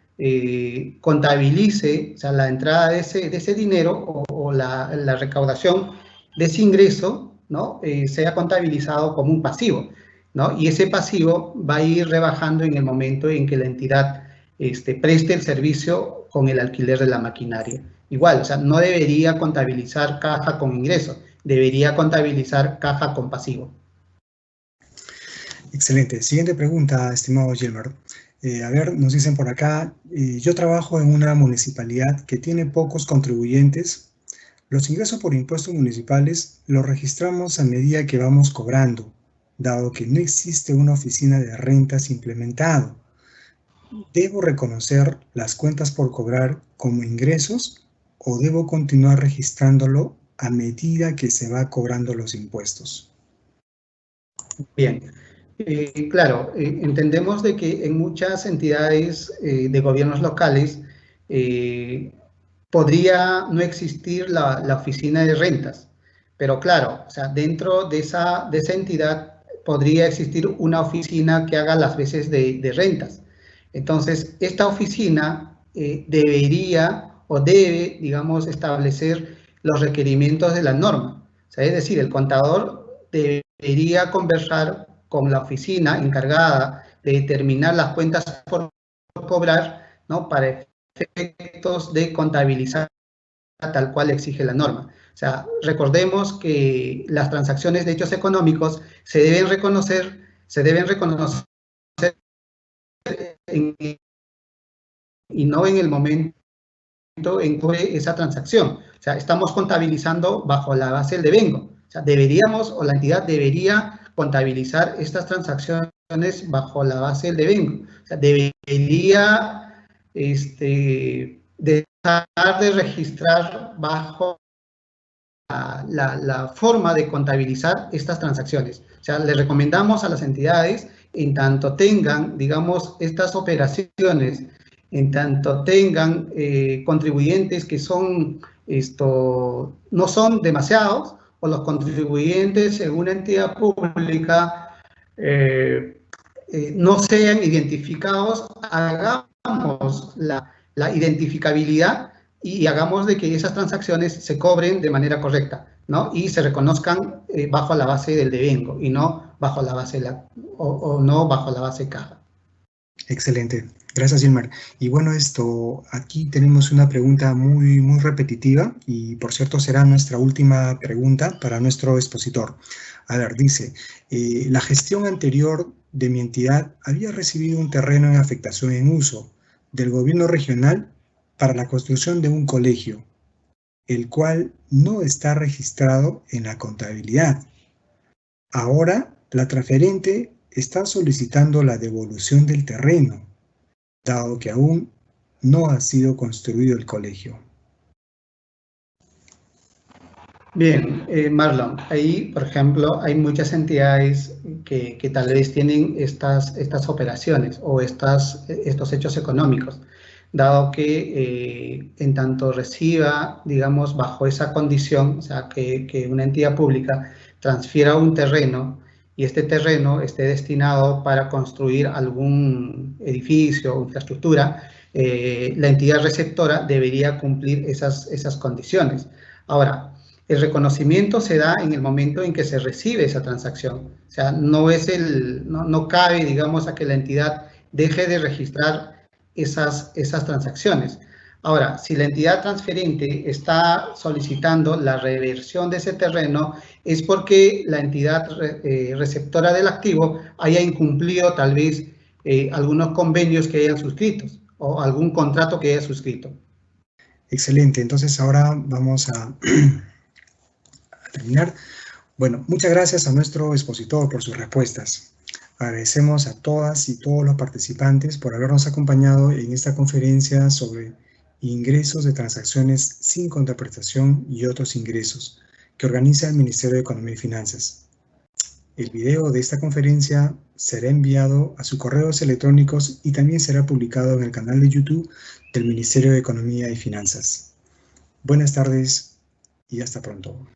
contabilice, o sea, la entrada de ese dinero o la recaudación de ese ingreso, ¿no? Sea contabilizado como un pasivo, ¿no? Y ese pasivo va a ir rebajando en el momento en que la entidad preste el servicio con el alquiler de la maquinaria. Igual, o sea, no debería contabilizar caja con ingreso, debería contabilizar caja con pasivo. Excelente. Siguiente pregunta, estimado Gilbert. A ver, nos dicen por acá, yo trabajo en una municipalidad que tiene pocos contribuyentes. Los ingresos por impuestos municipales los registramos a medida que vamos cobrando, dado que no existe una oficina de rentas implementado. ¿Debo reconocer las cuentas por cobrar como ingresos o debo continuar registrándolo a medida que se va cobrando los impuestos? Bien, claro, entendemos de que en muchas entidades de gobiernos locales podría no existir la oficina de rentas, pero claro, o sea, dentro de esa entidad podría existir una oficina que haga las veces de rentas. Entonces, esta oficina debería o debe, digamos, establecer los requerimientos de la norma. O sea, es decir, el contador debería conversar con la oficina encargada de determinar las cuentas por cobrar, ¿no? Para efectos de contabilizar tal cual exige la norma. O sea, recordemos que las transacciones de hechos económicos se deben reconocer y no en el momento en que esa transacción. O sea, estamos contabilizando bajo la base del devengo. O sea, deberíamos, o la entidad debería contabilizar estas transacciones bajo la base del devengo. O sea, debería dejar de registrar bajo la forma de contabilizar estas transacciones. O sea, le recomendamos a las entidades, en tanto tengan, digamos, estas operaciones, en tanto tengan contribuyentes que son, no son demasiados, o los contribuyentes en una entidad pública no sean identificados, hagamos la identificabilidad y hagamos de que esas transacciones se cobren de manera correcta, ¿no? Y se reconozcan bajo la base del devengo y no bajo la base no bajo la base caja. Excelente. Gracias, Gilmar. Y bueno, aquí tenemos una pregunta muy, muy repetitiva y por cierto será nuestra última pregunta para nuestro expositor. A ver, dice, la gestión anterior de mi entidad había recibido un terreno en afectación en uso del gobierno regional para la construcción de un colegio, el cual no está registrado en la contabilidad. Ahora, la transferente está solicitando la devolución del terreno, dado que aún no ha sido construido el colegio. Bien, Marlon, ahí, por ejemplo, hay muchas entidades que tal vez tienen estas operaciones o estos hechos económicos, dado que en tanto reciba, digamos, bajo esa condición, o sea, que una entidad pública transfiera un terreno y este terreno esté destinado para construir algún edificio o infraestructura, la entidad receptora debería cumplir esas condiciones. Ahora, el reconocimiento se da en el momento en que se recibe esa transacción. O sea, no cabe, digamos, a que la entidad deje de registrar esas transacciones. Ahora, si la entidad transferente está solicitando la reversión de ese terreno, es porque la entidad receptora del activo haya incumplido tal vez algunos convenios que hayan suscrito o algún contrato que haya suscrito. Excelente, entonces ahora vamos a terminar. Bueno, muchas gracias a nuestro expositor por sus respuestas. Agradecemos a todas y todos los participantes por habernos acompañado en esta conferencia sobre ingresos de transacciones sin contraprestación y otros ingresos que organiza el Ministerio de Economía y Finanzas. El video de esta conferencia será enviado a sus correos electrónicos y también será publicado en el canal de YouTube del Ministerio de Economía y Finanzas. Buenas tardes y hasta pronto.